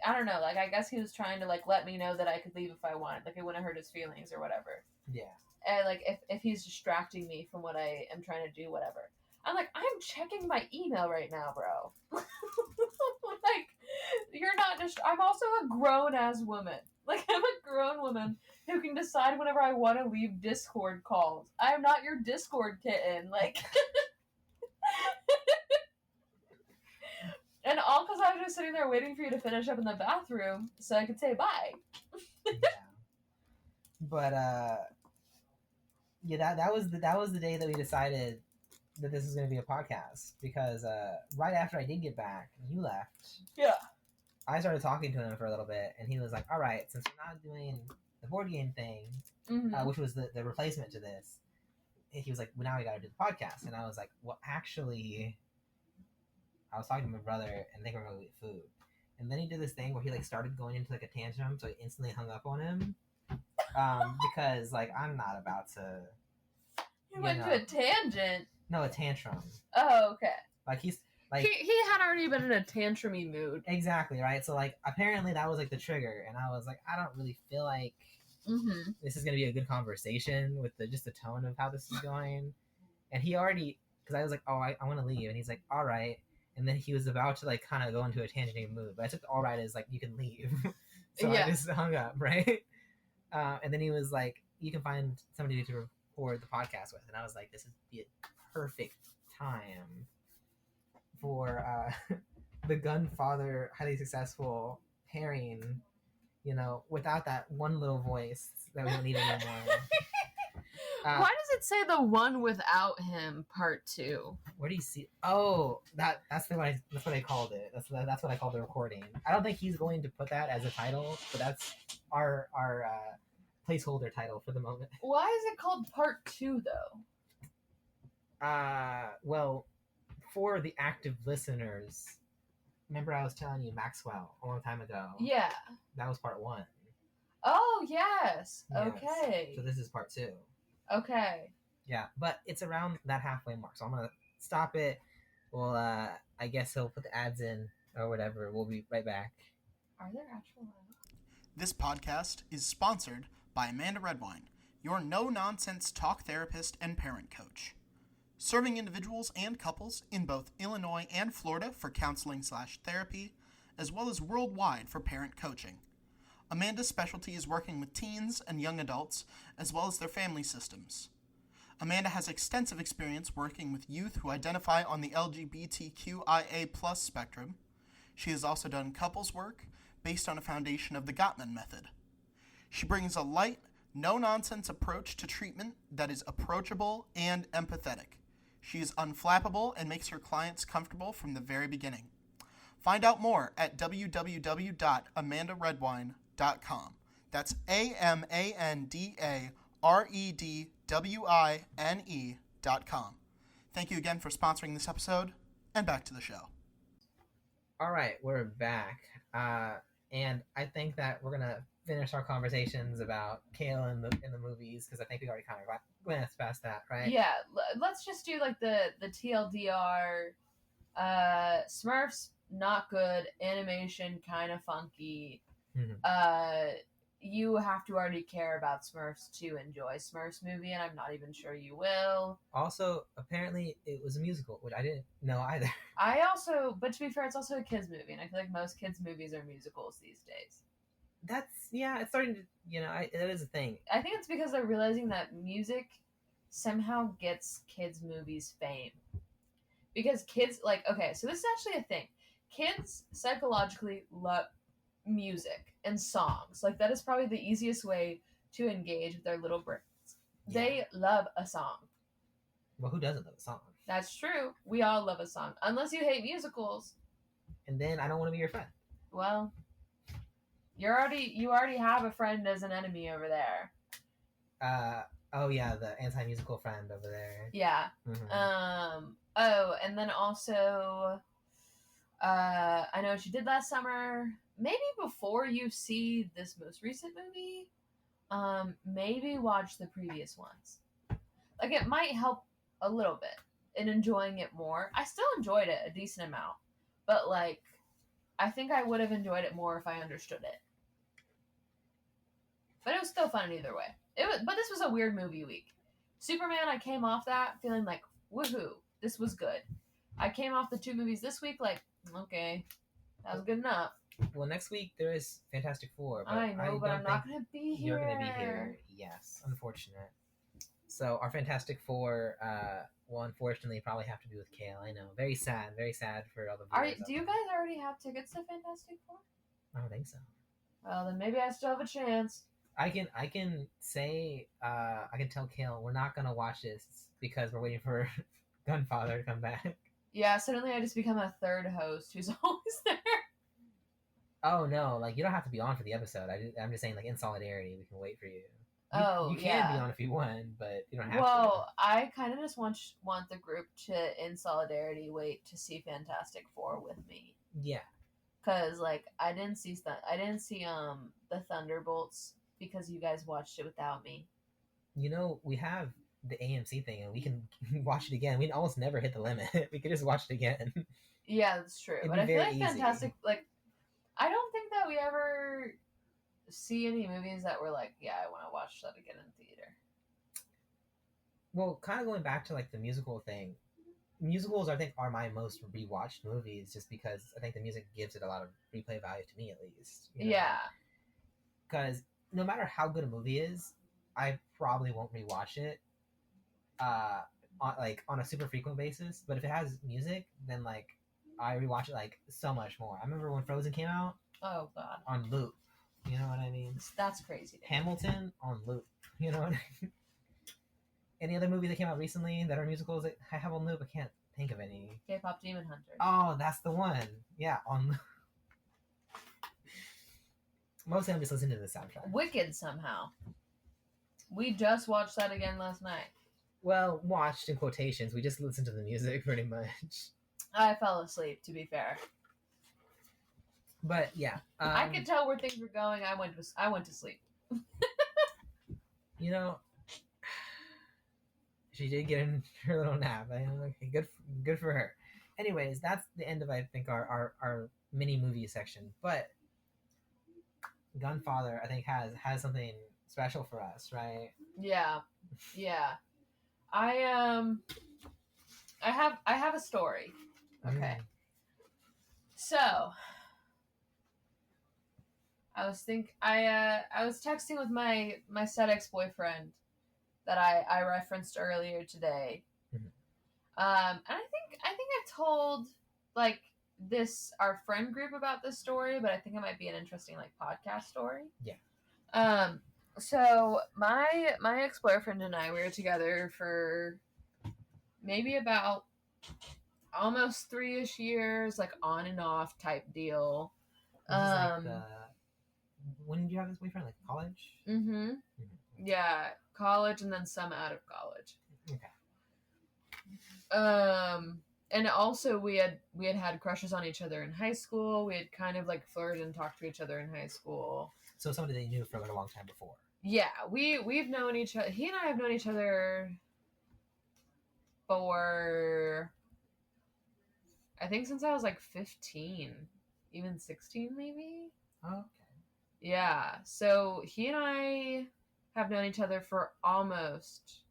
Speaker 2: I don't know. Like, I guess he was trying to, like, let me know that I could leave if I wanted. Like, it wouldn't hurt his feelings or whatever.
Speaker 1: Yeah.
Speaker 2: And, like, if he's distracting me from what I am trying to do, whatever. I'm like, I'm checking my email right now, bro. Like, you're not just... I'm also a grown-ass woman. Like, I'm a grown woman who can decide whenever I want to leave Discord calls. I am not your Discord kitten. Like, and all because I was just sitting there waiting for you to finish up in the bathroom so I could say bye.
Speaker 1: Yeah. But yeah, that was the day that we decided that this was going to be a podcast, because right after I did get back, you left.
Speaker 2: Yeah.
Speaker 1: I started talking to him for a little bit, and he was like, "All right, since we're not doing the board game thing, which was the replacement to this," he was like, "Well, now we got to do the podcast." And I was like, "Well, actually, I was talking to my brother, and I think we're going to eat food." And then he did this thing where he like started going into like a tantrum, so I instantly hung up on him, because like I'm not about to.
Speaker 2: You went to a tangent.
Speaker 1: No, a tantrum.
Speaker 2: Oh, okay.
Speaker 1: Like he's like
Speaker 2: he had already been in a tantrumy mood.
Speaker 1: Exactly, right? So like apparently that was like the trigger, and I was like, I don't really feel like this is gonna be a good conversation with just the tone of how this is going. And he already, because I was like, oh, I want to leave, and he's like, all right. And then he was about to like kind of go into a tangent mood, but I took the all right as like, you can leave. So yeah. I just hung up, right? And then he was like, you can find somebody to record the podcast with, and I was like, this would be a perfect time for the Gunfather highly successful pairing, without that one little voice that we don't need anymore.
Speaker 2: Why does it say the one without him part 2?
Speaker 1: Where do you see? Oh, that's what I called it. That's what I called the recording. I don't think he's going to put that as a title, but that's our placeholder title for the moment.
Speaker 2: Why is it called part 2 though?
Speaker 1: Well, for the active listeners, remember I was telling you Maxwell a long time ago?
Speaker 2: Yeah.
Speaker 1: That was part 1.
Speaker 2: Oh, yes. Okay.
Speaker 1: So this is part 2.
Speaker 2: Okay.
Speaker 1: Yeah, but it's around that halfway mark, so I'm going to stop it. Well, I guess he'll put the ads in or whatever. We'll be right back.
Speaker 2: Are there actual ads?
Speaker 3: This podcast is sponsored by Amanda Redwine, your no-nonsense talk therapist and parent coach. Serving individuals and couples in both Illinois and Florida for counseling/therapy, as well as worldwide for parent coaching. Amanda's specialty is working with teens and young adults, as well as their family systems. Amanda has extensive experience working with youth who identify on the LGBTQIA+ spectrum. She has also done couples work based on a foundation of the Gottman method. She brings a light, no-nonsense approach to treatment that is approachable and empathetic. She is unflappable and makes her clients comfortable from the very beginning. Find out more at www.amandaredwine.com. That's AmandaRedwine.com. Thank you again for sponsoring this episode, and back to the show.
Speaker 1: All right, we're back. And I think that we're going to finish our conversations about Kael in the movies, because I think we already kind of glanced past that, right?
Speaker 2: Yeah, let's just do like the TLDR. Smurfs, not good. Animation, kind of funky.
Speaker 1: Mm-hmm.
Speaker 2: You have to already care about Smurfs to enjoy Smurfs movie, and I'm not even sure you will.
Speaker 1: Also, apparently it was a musical, which I didn't know either.
Speaker 2: But to be fair, it's also a kids movie, and I feel like most kids movies are musicals these days.
Speaker 1: It's starting to, that is a thing.
Speaker 2: I think it's because they're realizing that music somehow gets kids movies fame. Because kids, okay, so this is actually a thing. Kids psychologically love music and songs. Like, that is probably the easiest way to engage with their little brains. Yeah. They love a song.
Speaker 1: Well, who doesn't love a song?
Speaker 2: That's true. We all love a song. Unless you hate musicals.
Speaker 1: And then I don't want to be your friend.
Speaker 2: Well, you already have a friend as an enemy over there.
Speaker 1: Oh yeah, the anti-musical friend over there.
Speaker 2: Yeah. Mm-hmm. Oh, and then also, I know what you did last summer. Maybe before you see this most recent movie, maybe watch the previous ones. Like, it might help a little bit in enjoying it more. I still enjoyed it a decent amount, but I think I would have enjoyed it more if I understood it. But it was still fun either way. But this was a weird movie week. Superman, I came off that feeling like, woohoo, this was good. I came off the 2 movies this week like, okay, that was good enough.
Speaker 1: Well, next week there is Fantastic Four, but
Speaker 2: I know, but
Speaker 1: don't
Speaker 2: I'm not
Speaker 1: think
Speaker 2: gonna be here.
Speaker 1: you're gonna be here. Yes, unfortunate. So our Fantastic Four will unfortunately probably have to be with Kael. I know, very sad for all the viewers.
Speaker 2: Do you guys already have tickets to Fantastic Four?
Speaker 1: I don't think so.
Speaker 2: Well, then maybe I still have a chance.
Speaker 1: I can say I can tell Kael we're not gonna watch this because we're waiting for Gunfather to come back.
Speaker 2: Yeah, suddenly I just become a third host who's always there.
Speaker 1: Oh no, like you don't have to be on for the episode. I'm just saying, like in solidarity, we can wait for you. You can
Speaker 2: yeah.
Speaker 1: be on if you want, but you don't have to.
Speaker 2: Well, I kind of just want the group to, in solidarity, wait to see Fantastic Four with me.
Speaker 1: Yeah.
Speaker 2: Cause like I didn't see the Thunderbolts because you guys watched it without me.
Speaker 1: You know, we have the AMC thing, and we can watch it again. We almost never hit the limit. We could just watch it again.
Speaker 2: Yeah, that's true.
Speaker 1: It'd
Speaker 2: but
Speaker 1: be
Speaker 2: I feel
Speaker 1: very
Speaker 2: like
Speaker 1: easy.
Speaker 2: Fantastic, like I don't think that we ever see any movies that were like, yeah, I want to watch that again in theater.
Speaker 1: Well, kind of going back to like the musical thing, musicals I think are my most rewatched movies, just because I think the music gives it a lot of replay value to me, at least. You know?
Speaker 2: Yeah.
Speaker 1: Because no matter how good a movie is, I probably won't rewatch it, on a super frequent basis. But if it has music, then like I rewatch it like so much more. I remember when Frozen came out.
Speaker 2: Oh God.
Speaker 1: On loop. You know what I mean?
Speaker 2: That's crazy.
Speaker 1: Hamilton on loop. You know what I mean? Any other movies that came out recently that are musicals that I have on loop? I can't think of any.
Speaker 2: K-pop Demon Hunter.
Speaker 1: Oh, that's the one. Yeah, on loop. Mostly I'm just listening to the soundtrack.
Speaker 2: Wicked somehow. We just watched that again last night.
Speaker 1: Well, watched in quotations. We just listened to the music pretty much.
Speaker 2: I fell asleep, to be fair.
Speaker 1: But yeah,
Speaker 2: I could tell where things were going. I went to sleep.
Speaker 1: You know, she did get in her little nap. Okay, good for her. Anyways, that's the end of I think our mini movie section. But Gunfather, I think has something special for us, right?
Speaker 2: Yeah. I have a story. Okay. So I was texting with my said ex-boyfriend that I referenced earlier today.
Speaker 1: Mm-hmm.
Speaker 2: And I think I've told like our friend group about this story, but I think it might be an interesting like podcast story.
Speaker 1: Yeah.
Speaker 2: So my ex-boyfriend and I, we were together for maybe about almost 3-ish years, like on and off type deal.
Speaker 1: When did you have this boyfriend? Like college?
Speaker 2: Mm-hmm. Yeah, college and then some out of college.
Speaker 1: Okay.
Speaker 2: And also we had crushes on each other in high school. We had kind of like flirted and talked to each other in high school.
Speaker 1: So somebody they knew for like a long time before.
Speaker 2: Yeah, we've known each other. He and I have known each other for I think since I was like 15, even 16 maybe.
Speaker 1: Oh, okay.
Speaker 2: Yeah, so he and I have known each other for almost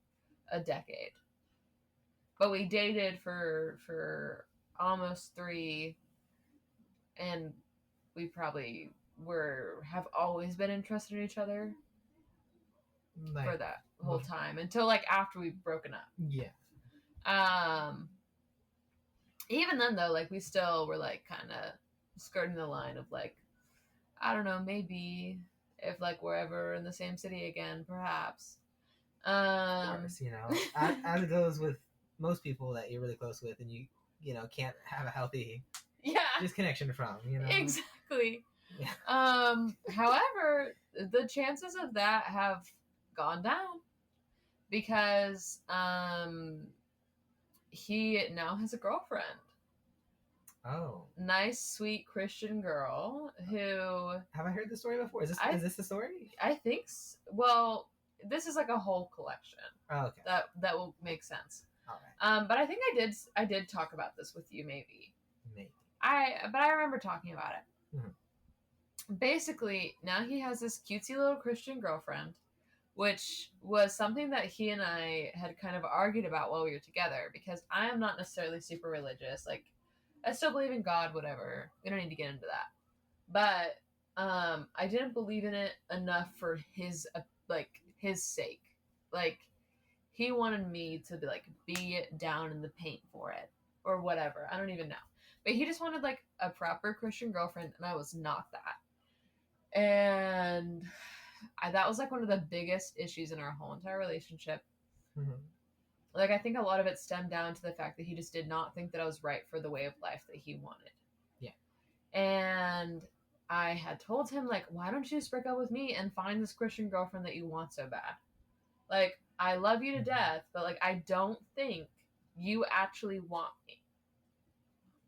Speaker 2: a decade. But we dated for almost 3, and we probably have always been interested in each other for that whole time until like after we've broken up.
Speaker 1: Yeah.
Speaker 2: Even then though, like we still were like kind of skirting the line of like, I don't know, maybe if like we're ever in the same city again, perhaps.
Speaker 1: Of course, as it goes with most people that you're really close with, and you can't have a healthy disconnection from.
Speaker 2: Exactly.
Speaker 1: Yeah.
Speaker 2: However, the chances of that have gone down because he now has a girlfriend.
Speaker 1: Oh.
Speaker 2: Nice, sweet Christian girl who... Have
Speaker 1: I heard this story before? Is this the story?
Speaker 2: I think so. Well, this is like a whole collection.
Speaker 1: Oh, okay.
Speaker 2: That will make sense.
Speaker 1: All right.
Speaker 2: But I think I did talk about this with you, maybe.
Speaker 1: Maybe.
Speaker 2: But I remember talking about it.
Speaker 1: Mm-hmm.
Speaker 2: Basically, now he has this cutesy little Christian girlfriend, which was something that he and I had kind of argued about while we were together, because I am not necessarily super religious. Like, I still believe in God, whatever. We don't need to get into that. But I didn't believe in it enough for his sake. Like, he wanted me to be down in the paint for it or whatever. I don't even know. But he just wanted like a proper Christian girlfriend, and I was not that. And that was like one of the biggest issues in our whole entire relationship.
Speaker 1: Mm-hmm.
Speaker 2: Like, I think a lot of it stemmed down to the fact that he just did not think that I was right for the way of life that he wanted.
Speaker 1: Yeah.
Speaker 2: And I had told him, like, why don't you just break up with me and find this Christian girlfriend that you want so bad? Like, I love you to death, but like, I don't think you actually want me.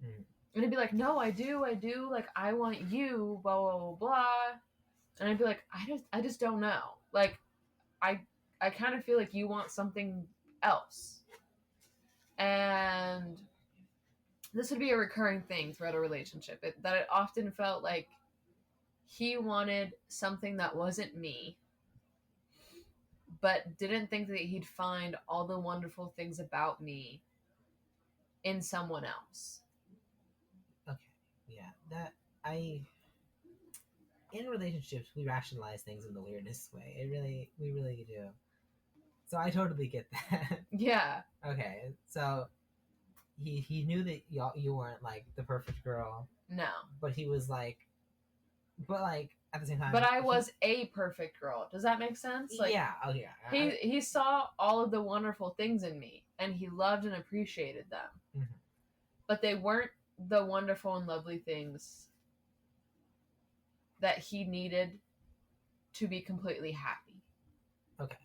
Speaker 1: Mm-hmm.
Speaker 2: And he'd be like, no, I do. Like, I want you, blah, blah, blah, blah. And I'd be like, I just don't know. Like, I kind of feel like you want something else. And this would be a recurring thing throughout a relationship, that it often felt like he wanted something that wasn't me, but didn't think that he'd find all the wonderful things about me in someone else.
Speaker 1: Okay. Yeah. In relationships, we rationalize things in the weirdest way. We really do. So I totally get that.
Speaker 2: Yeah.
Speaker 1: Okay. So he knew that you weren't like the perfect girl.
Speaker 2: No.
Speaker 1: But he was like, at the same time.
Speaker 2: But I was a perfect girl. Does that make sense? Like,
Speaker 1: yeah. Oh yeah.
Speaker 2: He saw all of the wonderful things in me, and he loved and appreciated them.
Speaker 1: Mm-hmm.
Speaker 2: But they weren't the wonderful and lovely things that he needed to be completely happy.
Speaker 1: Okay.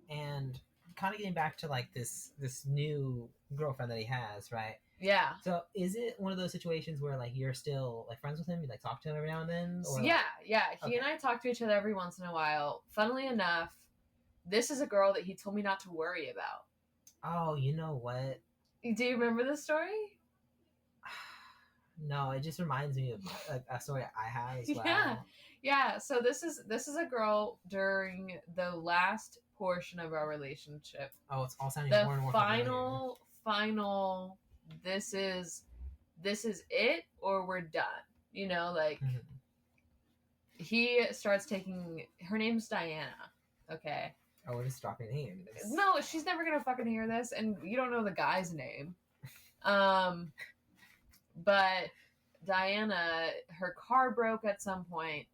Speaker 1: And kind of getting back to like this new girlfriend that he has, right?
Speaker 2: Yeah.
Speaker 1: So is it one of those situations where like you're still like friends with him? You like talk to him every now and then? Or,
Speaker 2: yeah. He and I talk to each other every once in a while. Funnily enough, this is a girl that he told me not to worry about.
Speaker 1: Oh, you know what?
Speaker 2: Do you remember this story?
Speaker 1: No, it just reminds me of a story I have as well.
Speaker 2: Yeah. So this is a girl during the last portion of our relationship.
Speaker 1: Oh, it's all sounding
Speaker 2: the
Speaker 1: more and more
Speaker 2: final. This is it, or we're done. You know, like
Speaker 1: mm-hmm.
Speaker 2: He starts taking. Her name's Diana. Okay.
Speaker 1: Oh, we're just dropping names.
Speaker 2: No, she's never gonna fucking hear this, and you don't know the guy's name. But Diana, her car broke at some point.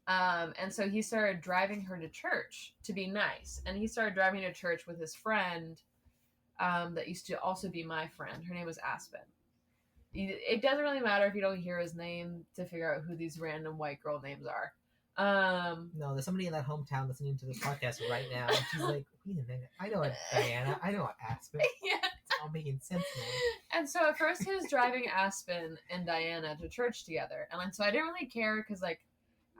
Speaker 2: And so he started driving her to church to be nice. And he started driving to church with his friend that used to also be my friend. Her name was Aspen. It doesn't really matter if you don't hear his name to figure out who these random white girl names are.
Speaker 1: No, there's somebody in that hometown listening to this podcast right now. And she's like, wait a minute. I know a Diana. I know an Aspen.
Speaker 2: Yeah.
Speaker 1: It's all making sense now.
Speaker 2: And so at first he was driving Aspen and Diana to church together. And so I didn't really care because, like,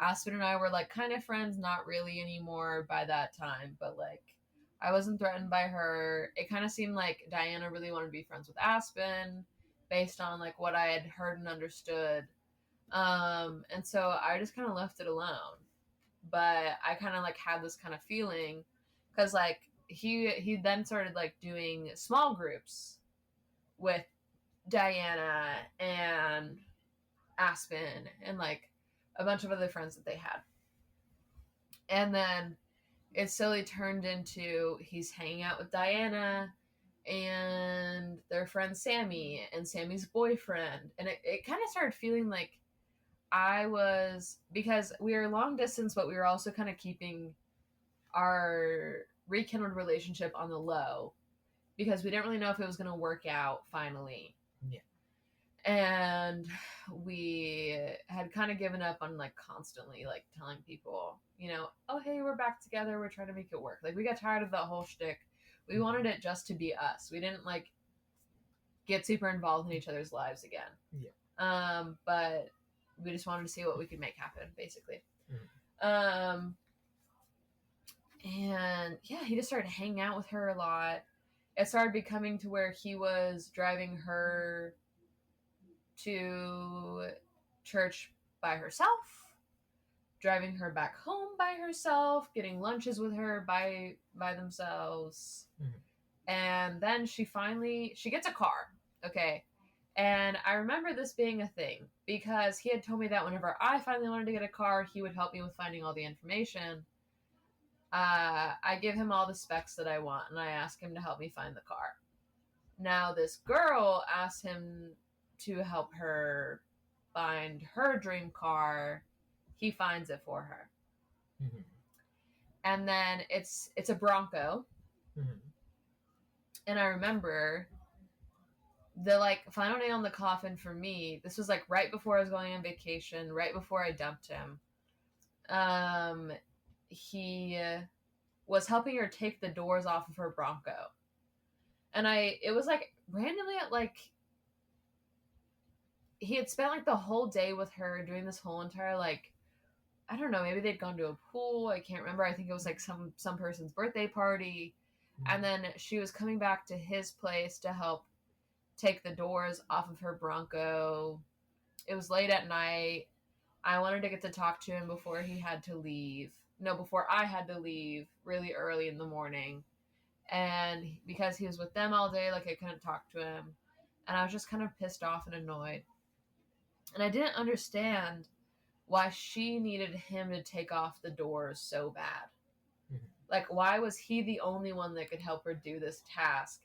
Speaker 2: Aspen and I were, like, kind of friends, not really anymore by that time. But, like, I wasn't threatened by her. It kind of seemed like Diana really wanted to be friends with Aspen based on, like, what I had heard and understood. And so I just kind of left it alone. But I kind of, like, had this kind of feeling because, like, he then started, like, doing small groups with Diana and Aspen and, like, a bunch of other friends that they had. And then it slowly turned into he's hanging out with Diana and their friend Sammy and Sammy's boyfriend. And it kind of started feeling like because we were long distance, but we were also kind of keeping our rekindled relationship on the low because we didn't really know if it was going to work out finally.
Speaker 1: Yeah.
Speaker 2: And we had kind of given up on, like, constantly, like, telling people, you know, oh, hey, we're back together. We're trying to make it work. Like, we got tired of that whole shtick. We wanted it just to be us. We didn't, like, get super involved in each other's lives again.
Speaker 1: Yeah.
Speaker 2: But we just wanted to see what we could make happen, basically.
Speaker 1: Mm-hmm.
Speaker 2: And yeah, he just started hanging out with her a lot. It started becoming to where he was driving her to church by herself, driving her back home by herself, getting lunches with her by themselves.
Speaker 1: Mm-hmm.
Speaker 2: And then she gets a car. Okay. And I remember this being a thing because he had told me that whenever I finally wanted to get a car, he would help me with finding all the information. I give him all the specs that I want, and I ask him to help me find the car. Now, this girl asked him to help her find her dream car. He finds it for her.
Speaker 1: Mm-hmm.
Speaker 2: And then it's a Bronco.
Speaker 1: Mm-hmm.
Speaker 2: And I remember the final nail in the coffin for me. This was right before I was going on vacation, right before I dumped him. He was helping her take the doors off of her Bronco. And it was randomly at he had spent the whole day with her doing this whole entire I don't know, maybe they'd gone to a pool, I can't remember. I think it was some person's birthday party. Mm-hmm. And then she was coming back to his place to help take the doors off of her Bronco. It was late at night. I wanted to get to talk to him before he had to leave. No, before I had to leave really early in the morning. And because he was with them all day, I couldn't talk to him. And I was just kind of pissed off and annoyed. And I didn't understand why she needed him to take off the doors so bad. Mm-hmm. Why was he the only one that could help her do this task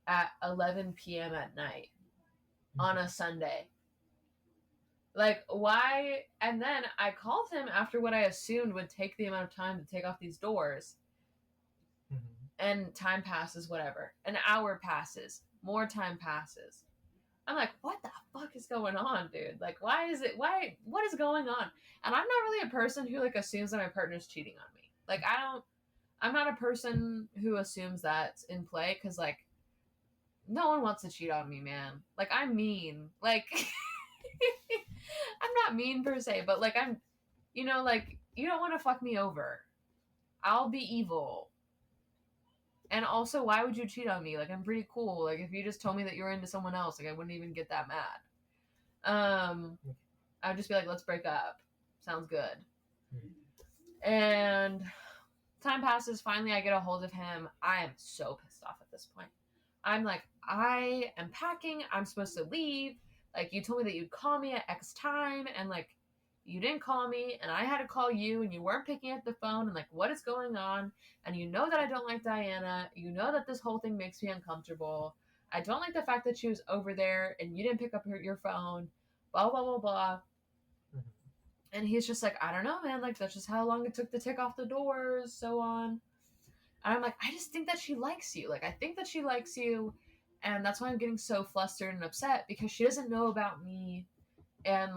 Speaker 2: at 11 p.m. at night on a Sunday? Why? And then I called him after what I assumed would take the amount of time to take off these doors. Mm-hmm. And time passes, whatever. An hour passes. More time passes. I'm what the fuck is going on, dude? What is going on? And I'm not really a person who assumes that my partner's cheating on me. I'm not a person who assumes that's in play, because no one wants to cheat on me, man. I'm mean. I'm not mean per se, but I'm, you don't want to fuck me over. I'll be evil. And also, why would you cheat on me? I'm pretty cool. If you just told me that you're into someone else, I wouldn't even get that mad. I'd just be let's break up. Sounds good. Mm-hmm. And time passes. Finally, I get a hold of him. I am so pissed off at this point. I'm I am packing. I'm supposed to leave. You told me that you'd call me at X time, and you didn't call me, and I had to call you, and you weren't picking up the phone, and what is going on? And you know that I don't like Diana. You know that this whole thing makes me uncomfortable. I don't like the fact that she was over there, and you didn't pick up your phone, blah, blah, blah, blah. Mm-hmm. And he's just I don't know, man, that's just how long it took to take off the doors, so on. And I'm I just think that she likes you. I think that she likes you, and that's why I'm getting so flustered and upset, because she doesn't know about me, and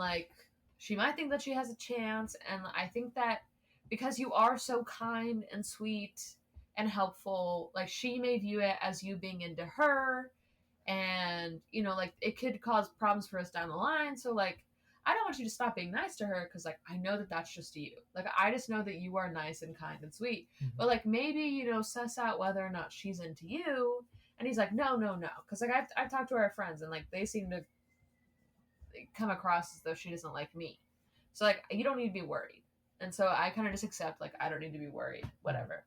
Speaker 2: she might think that she has a chance. And I think that because you are so kind and sweet and helpful, she may view it as you being into her, and it could cause problems for us down the line. So I don't want you to stop being nice to her, because I know that that's just you. I just know that you are nice and kind and sweet. Mm-hmm. But maybe suss out whether or not she's into you. And he's no, because I've talked to our friends, and they seem to come across as though she doesn't like me. So you don't need to be worried. And so I kind of just accept I don't need to be worried, whatever.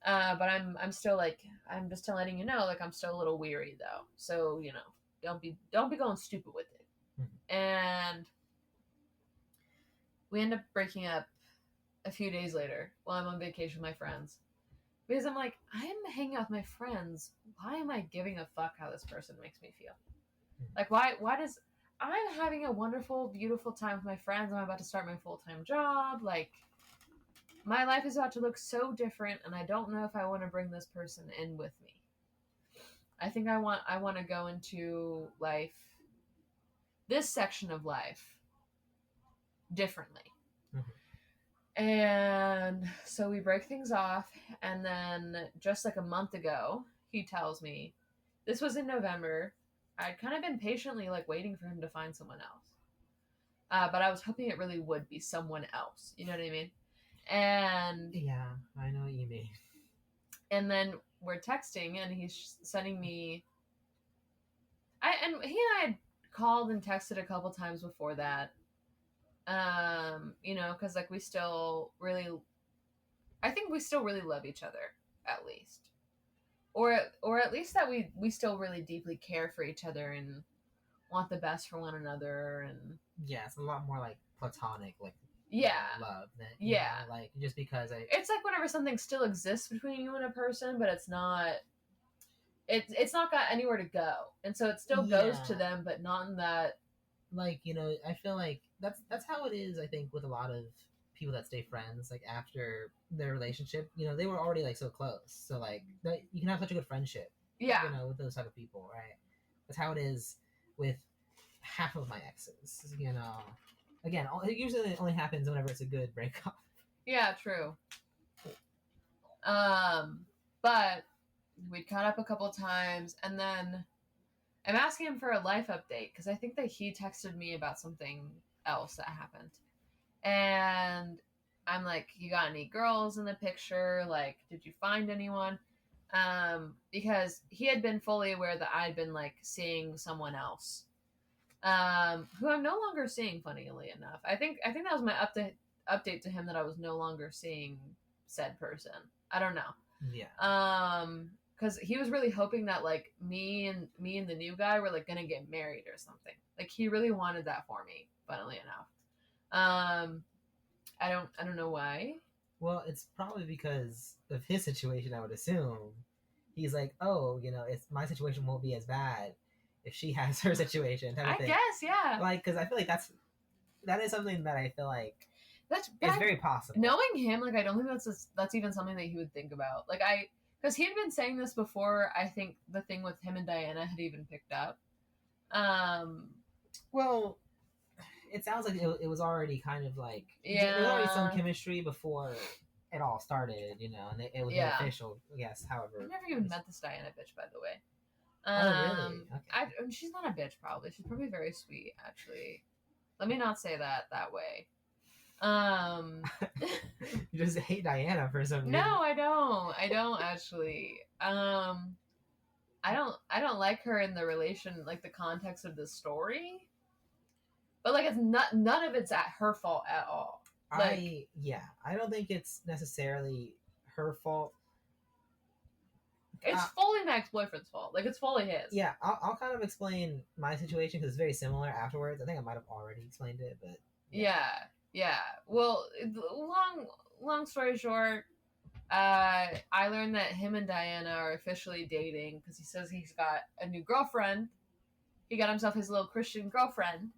Speaker 2: But I'm still I'm just letting you know, I'm still a little weary though. So don't be going stupid with it. Mm-hmm. And we end up breaking up a few days later while I'm on vacation with my friends, because I'm I'm hanging out with my friends. Why am I giving a fuck how this person makes me feel? Mm-hmm. Why does I'm having a wonderful, beautiful time with my friends. I'm about to start my full-time job. My life is about to look so different, and I don't know if I want to bring this person in with me. I think I want to go into life, this section of life, differently. Mm-hmm. And so we break things off, and then just a month ago, he tells me, this was in November, I'd kind of been patiently waiting for him to find someone else. But I was hoping it really would be someone else. You know what I mean? And
Speaker 1: yeah, I know what you mean.
Speaker 2: And then we're texting, and he's sending me. He and I had called and texted a couple times before that. Because we still really, I think we still really love each other, at least. Or at least that we still really deeply care for each other, and want the best for one another, and
Speaker 1: Yeah, it's a lot more like platonic, like love than like just because
Speaker 2: it's like whenever something still exists between you and a person, but it's not got anywhere to go, and so it still goes to them, but not in that.
Speaker 1: Like, I feel like that's how it is, I think, with a lot of people that stay friends, like after their relationship, they were already like so close, so like you can have such a good friendship, with those type of people, right? That's how it is with half of my exes, again, it usually only happens whenever it's a good breakup.
Speaker 2: Yeah, true. But we caught up a couple times, and then I'm asking him for a life update because I think that he texted me about something else that happened. And I'm like, you got any girls in the picture? Like, did you find anyone? Because he had been fully aware that I'd been like seeing someone else, who I'm no longer seeing, funnily enough. I think that was my update to him, that I was no longer seeing said person. I don't know.
Speaker 1: Yeah.
Speaker 2: Because he was really hoping that like me and the new guy were like gonna get married or something. Like he really wanted that for me, funnily enough. I don't know why.
Speaker 1: Well, it's probably because of his situation, I would assume. He's like, oh, it's my situation won't be as bad if she has her situation.
Speaker 2: I guess, yeah.
Speaker 1: Like, because I feel like that is something that I feel like
Speaker 2: it's
Speaker 1: very possible.
Speaker 2: Knowing him, like, I don't think that's even something that he would think about. Like, because he had been saying this before. I think the thing with him and Diana had even picked up.
Speaker 1: Well, it sounds like it was already kind of like there was already some chemistry before it all started, and it was official. Yes, however,
Speaker 2: I've never even met this Diana bitch, by the way.
Speaker 1: Oh, really? Okay.
Speaker 2: She's not a bitch, probably. She's probably very sweet, actually. Let me not say that way.
Speaker 1: You just hate Diana for some reason.
Speaker 2: No, I don't actually. I don't like her in the relation, like the context of the story. But like, it's none of it's at her fault at all. Like,
Speaker 1: I don't think it's necessarily her fault.
Speaker 2: It's fully my ex-boyfriend's fault. Like, it's fully his.
Speaker 1: Yeah, I'll kind of explain my situation because it's very similar afterwards. I think I might have already explained it, but
Speaker 2: yeah. Well, long story short, I learned that him and Diana are officially dating because he says he's got a new girlfriend. He got himself his little Christian girlfriend.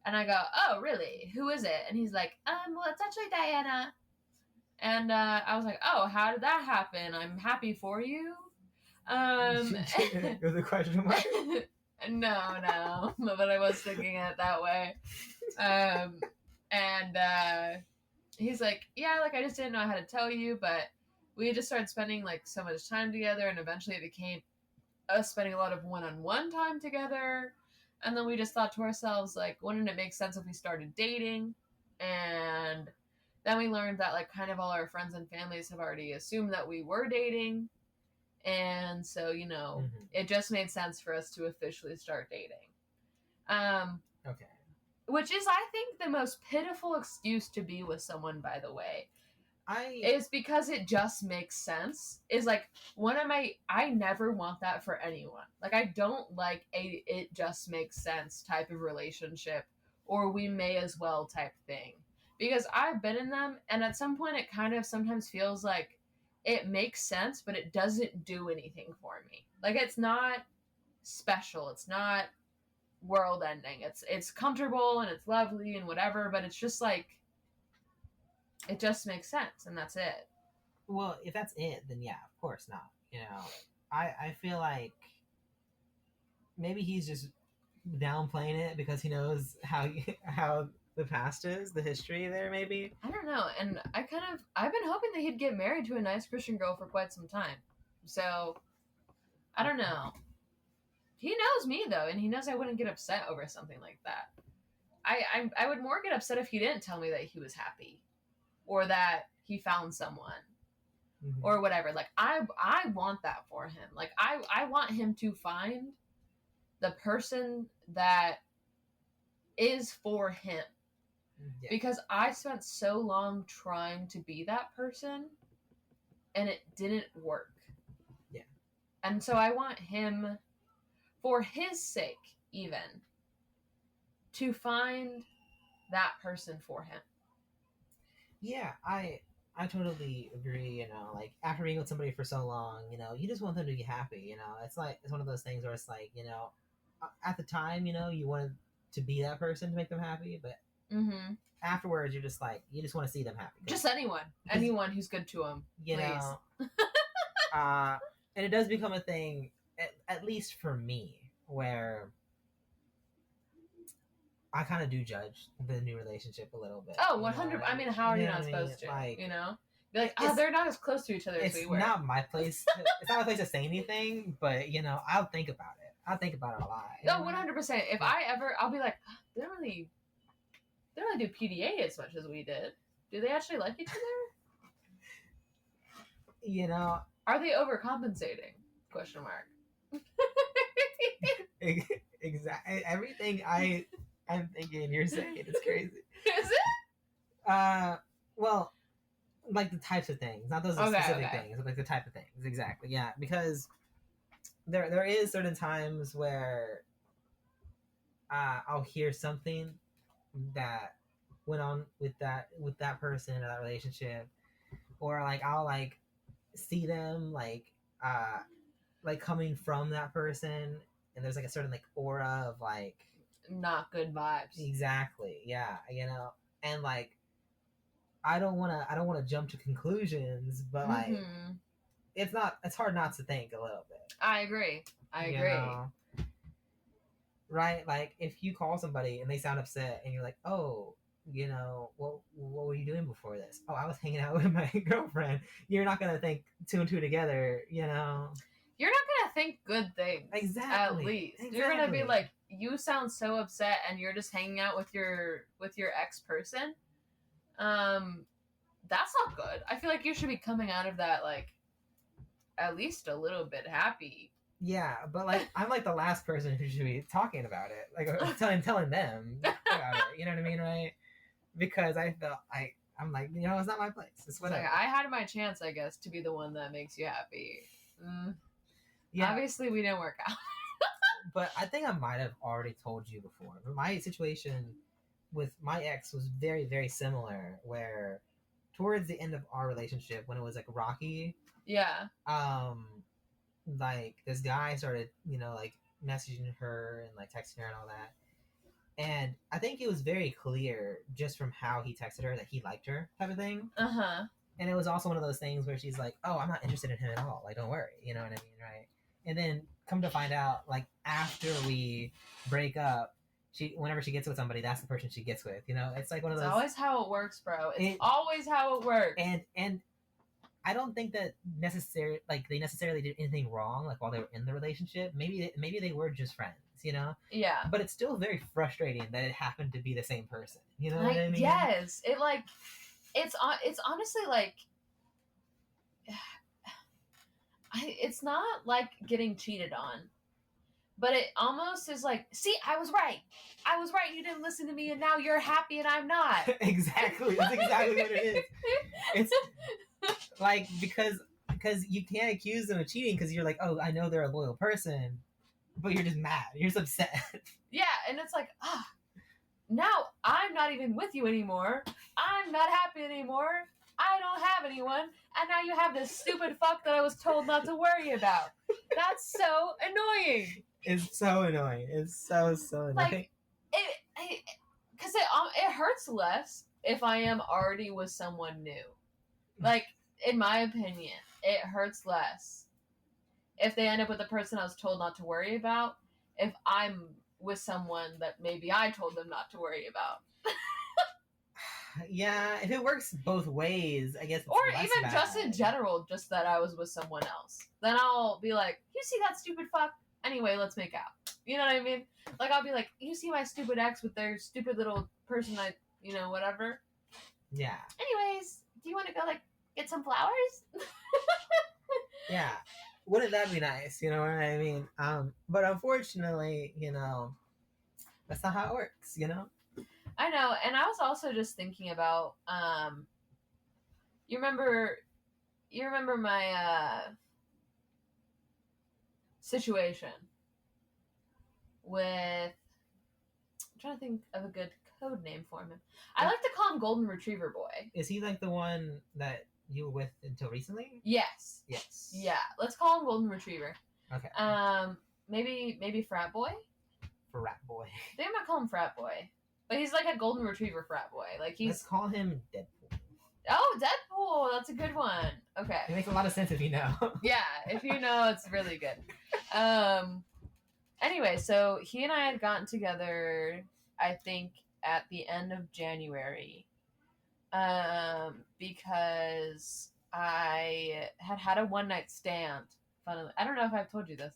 Speaker 2: And I go, oh, really? Who is it? And he's like, well, it's actually Diana. And I was like, oh, how did that happen? I'm happy for you.
Speaker 1: It was a question mark?
Speaker 2: No, but I was thinking it that way. And he's like, yeah, like, I just didn't know how to tell you, but we just started spending like so much time together, and eventually it became us spending a lot of one-on-one time together. And then we just thought to ourselves, like, wouldn't it make sense if we started dating? And then we learned that, like, kind of all our friends and families have already assumed that we were dating. And so, it just made sense for us to officially start dating.
Speaker 1: Okay.
Speaker 2: Which is, I think, the most pitiful excuse to be with someone, by the way. Is because it just makes sense. Is like I never want that for anyone. Like, I don't like it just makes sense type of relationship, or we may as well type thing. Because I've been in them, and at some point it kind of sometimes feels like it makes sense, but it doesn't do anything for me. Like, it's not special. It's not world ending. It's comfortable and it's lovely and whatever, but it's just like, it just makes sense, and that's it.
Speaker 1: Well, if that's it, then yeah, of course not. I feel like maybe he's just downplaying it because he knows how the past is, the history there, maybe.
Speaker 2: I don't know, and I've been hoping that he'd get married to a nice Christian girl for quite some time. So, I don't know. He knows me, though, and he knows I wouldn't get upset over something like that. I would more get upset if he didn't tell me that he was happy, or that he found someone, or whatever. Like, I want that for him. Like, I want him to find the person that is for him. Yeah. Because I spent so long trying to be that person, and it didn't work.
Speaker 1: Yeah.
Speaker 2: And so I want him, for his sake, even, to find that person for him.
Speaker 1: Yeah, I totally agree. Like after being with somebody for so long, you just want them to be happy. It's like it's one of those things where it's like at the time, you wanted to be that person to make them happy, but
Speaker 2: Mm-hmm.
Speaker 1: afterwards, you're just like you just want to see them happy.
Speaker 2: Just anyone who's good to him.
Speaker 1: You
Speaker 2: please.
Speaker 1: know, and it does become a thing, at least for me, where I kind of do judge the new relationship a little bit.
Speaker 2: Oh, 100. I mean, how are you not supposed to?
Speaker 1: Like,
Speaker 2: be like, oh, they're not as close to each other as we were.
Speaker 1: It's not my place. It's not my place to say anything, but I'll think about it. I'll think about it a lot.
Speaker 2: No, 100%. If I'll be like, they don't really do PDA as much as we did. Do they actually like each other? Are they overcompensating? Question mark.
Speaker 1: Exactly. Everything I'm thinking you're saying, it's crazy.
Speaker 2: Is it?
Speaker 1: Well, like the types of things, not those specific things, but like the type of things. Exactly. Yeah, because there is certain times where I'll hear something that went on with that person or that relationship, or like I'll like see them like coming from that person, and there's like a certain like aura of like
Speaker 2: not good vibes.
Speaker 1: Exactly. Yeah. And like I don't want to jump to conclusions, but like it's hard not to think a little bit.
Speaker 2: I agree.
Speaker 1: Right? Like if you call somebody and they sound upset and you're like, oh, what were you doing before this? Oh, I was hanging out with my girlfriend. You're not gonna think two and two together. You're not
Speaker 2: gonna think good things.
Speaker 1: Exactly.
Speaker 2: At least you're gonna be like, you sound so upset, and you're just hanging out with your ex person. That's not good. I feel like you should be coming out of that like at least a little bit happy.
Speaker 1: Yeah, but like I'm like the last person who should be talking about it, like telling them about it. You know what I mean, right? Because I felt I'm like, it's not my place. It's whatever.
Speaker 2: Like, I had my chance, I guess, to be the one that makes you happy. Yeah. Obviously, we didn't work out.
Speaker 1: But I think I might have already told you before. But my situation with my ex was very, very similar. Where towards the end of our relationship, when it was like rocky,
Speaker 2: yeah,
Speaker 1: like this guy started, like messaging her and like texting her and all that. And I think it was very clear just from how he texted her that he liked her, type of thing. And it was also one of those things where she's like, "Oh, I'm not interested in him at all. Like, don't worry." You know what I mean, right? And then come to find out, like after we break up, whenever she gets with somebody, that's the person she gets with. It's like one of those.
Speaker 2: It's always how it works, bro. It's always how it works.
Speaker 1: And I don't think that they necessarily did anything wrong, like while they were in the relationship. Maybe they were just friends, Yeah.
Speaker 2: But
Speaker 1: it's still very frustrating that it happened to be the same person. You know what I mean?
Speaker 2: Yes. It's honestly like. It's not like getting cheated on, but it almost is like, see, I was right. You didn't listen to me, and now you're happy, and I'm not.
Speaker 1: Exactly. That's exactly what it is. It's like because you can't accuse them of cheating because you're like, oh, I know they're a loyal person, but you're just mad. You're just upset.
Speaker 2: Yeah, and it's like, now I'm not even with you anymore. I'm not happy anymore. I don't have anyone, and now you have this stupid fuck that I was told not to worry about. That's so annoying.
Speaker 1: It's so annoying. It's so annoying.
Speaker 2: Like, because it hurts less if I am already with someone new. Like, in my opinion, it hurts less if they end up with the person I was told not to worry about, if I'm with someone that maybe I told them not to worry about.
Speaker 1: Yeah, if it works both ways, I guess.
Speaker 2: Or even bad. Just in general, just that I was with someone else. Then I'll be like, you see that stupid fuck? Anyway, let's make out. You know what I mean? Like, I'll be like, you see my stupid ex with their stupid little person whatever?
Speaker 1: Yeah.
Speaker 2: Anyways, do you want to go, get some flowers?
Speaker 1: Yeah. Wouldn't that be nice? You know what I mean? But unfortunately, that's not how it works,
Speaker 2: I know, and I was also just thinking about, you remember my, situation with, I'm trying to think of a good code name for him. I like to call him Golden Retriever Boy.
Speaker 1: Is he like the one that you were with until recently?
Speaker 2: Yes.
Speaker 1: Yes.
Speaker 2: Yeah, let's call him Golden Retriever.
Speaker 1: Okay.
Speaker 2: Maybe Frat Boy?
Speaker 1: Frat boy.
Speaker 2: I think I might call him Frat Boy. But he's like a Golden Retriever Frat Boy. Like he's...
Speaker 1: Let's call him Deadpool.
Speaker 2: Oh, Deadpool! That's a good one. Okay.
Speaker 1: It makes a lot of sense if you know.
Speaker 2: Yeah, if you know, it's really good. Anyway, so he and I had gotten together, I think, at the end of January, because I had a one-night stand. Funnily, I don't know if I've told you this.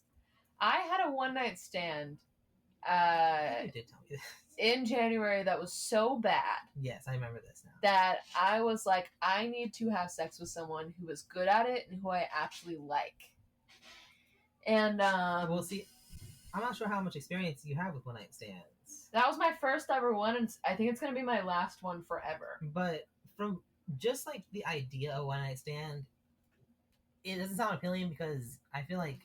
Speaker 2: I had a one-night stand
Speaker 1: You did tell me this.
Speaker 2: in January that was so bad
Speaker 1: Yes, I remember this now.
Speaker 2: that I was like, I need to have sex with someone who is good at it and who I actually like. And
Speaker 1: Well, see, I'm not sure how much experience you have with one-night stands.
Speaker 2: that was my first ever one, and I think it's going to be my last one forever.
Speaker 1: But from just like the idea of one-night stand, it doesn't sound appealing because I feel like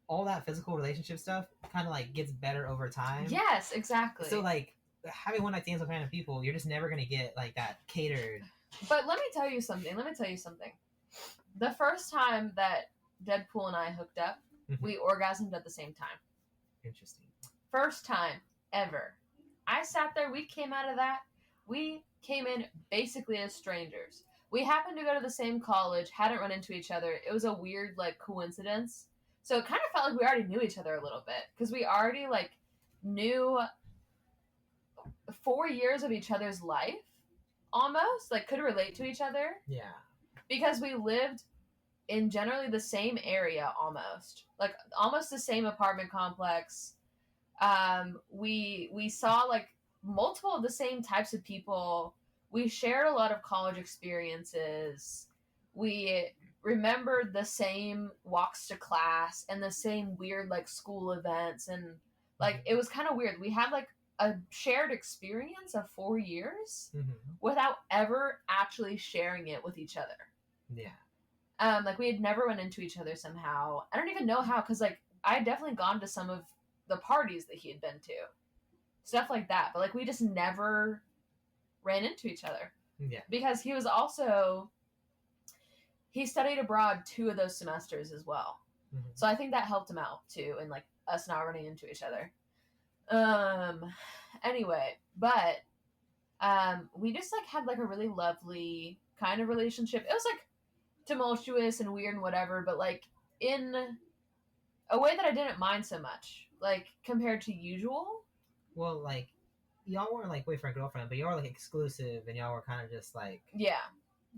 Speaker 1: all that physical relationship stuff kind of like gets better over time.
Speaker 2: Yes, exactly.
Speaker 1: So like having one-night stands with random people, you're just never gonna get like that catered.
Speaker 2: But let me tell you something. The first time that Deadpool and I hooked up, we orgasmed at the same time.
Speaker 1: Interesting.
Speaker 2: First time ever. I sat there. We came out of that. We came in basically as strangers. We happened to go to the same college, hadn't run into each other. It was a weird like coincidence. So it kind of felt like we already knew each other a little bit because we already like knew 4 years of each other's life, almost like could relate to each other.
Speaker 1: Yeah.
Speaker 2: Because we lived in generally the same area, almost the same apartment complex. We saw like multiple of the same types of people. We shared a lot of college experiences. We remembered the same walks to class and the same weird like school events, and like it was kind of weird. We had like a shared experience of 4 years without ever actually sharing it with each other.
Speaker 1: Yeah.
Speaker 2: Like we had never run into each other somehow. I don't even know how, because like I had definitely gone to some of the parties that he had been to, stuff like that, but like we just never ran into each other.
Speaker 1: Yeah.
Speaker 2: Because he studied abroad 2 of those semesters as well. So I think that helped him out too, and like us not running into each other. Anyway, but we just like had like a really lovely kind of relationship. It was like tumultuous and weird and whatever, but like in a way that I didn't mind so much, like compared to usual.
Speaker 1: Well, like y'all weren't like boyfriend girlfriend, but y'all were like exclusive, and y'all were kind of just like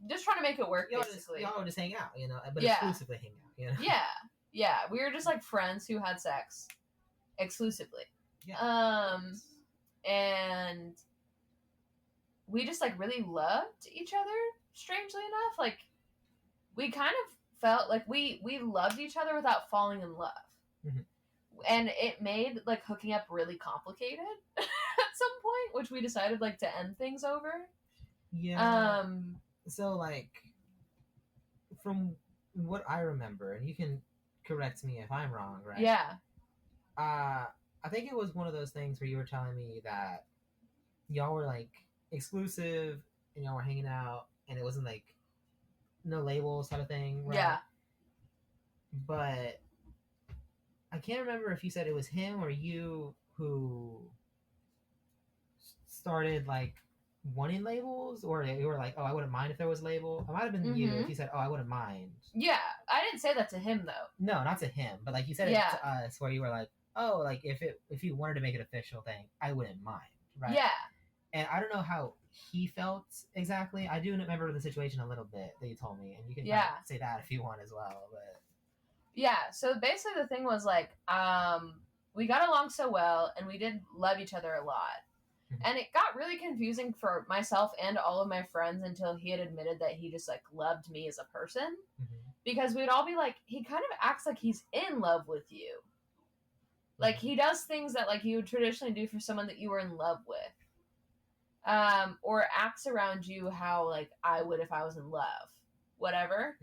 Speaker 2: just trying to make it work, basically.
Speaker 1: Y'all would just hang out, you know, but
Speaker 2: Yeah.
Speaker 1: exclusively hang out, you know.
Speaker 2: Yeah. We were just like friends who had sex exclusively.
Speaker 1: Yeah.
Speaker 2: And we just like really loved each other, strangely enough. Like we kind of felt like we loved each other without falling in love. And it made like hooking up really complicated at some point, which we decided like to end things over.
Speaker 1: Yeah. So like from what I remember, and you can correct me if I'm wrong, right?
Speaker 2: Yeah.
Speaker 1: I think it was one of those things where you were telling me that y'all were like exclusive and y'all were hanging out, and it wasn't like no labels type of thing, right?
Speaker 2: Yeah.
Speaker 1: But I can't remember if you said it was him or you who started like wanting labels, or you were like, oh, I wouldn't mind if there was a label. It might have been you if you said, oh, I wouldn't mind.
Speaker 2: Yeah, I didn't say that to him though.
Speaker 1: No, not to him, but like you said it to us, where you were like, oh, like if you wanted to make it official thing, I wouldn't mind, right?
Speaker 2: Yeah.
Speaker 1: And I don't know how he felt exactly. I do remember the situation a little bit that you told me, and you can say that if you want as well. But
Speaker 2: yeah, so basically the thing was like, we got along so well, and we did love each other a lot. And it got really confusing for myself and all of my friends until he had admitted that he just like loved me as a person. Because we'd all be like, he kind of acts like he's in love with you. Like he does things that like you would traditionally do for someone that you were in love with. Or acts around you how like I would if I was in love. Whatever.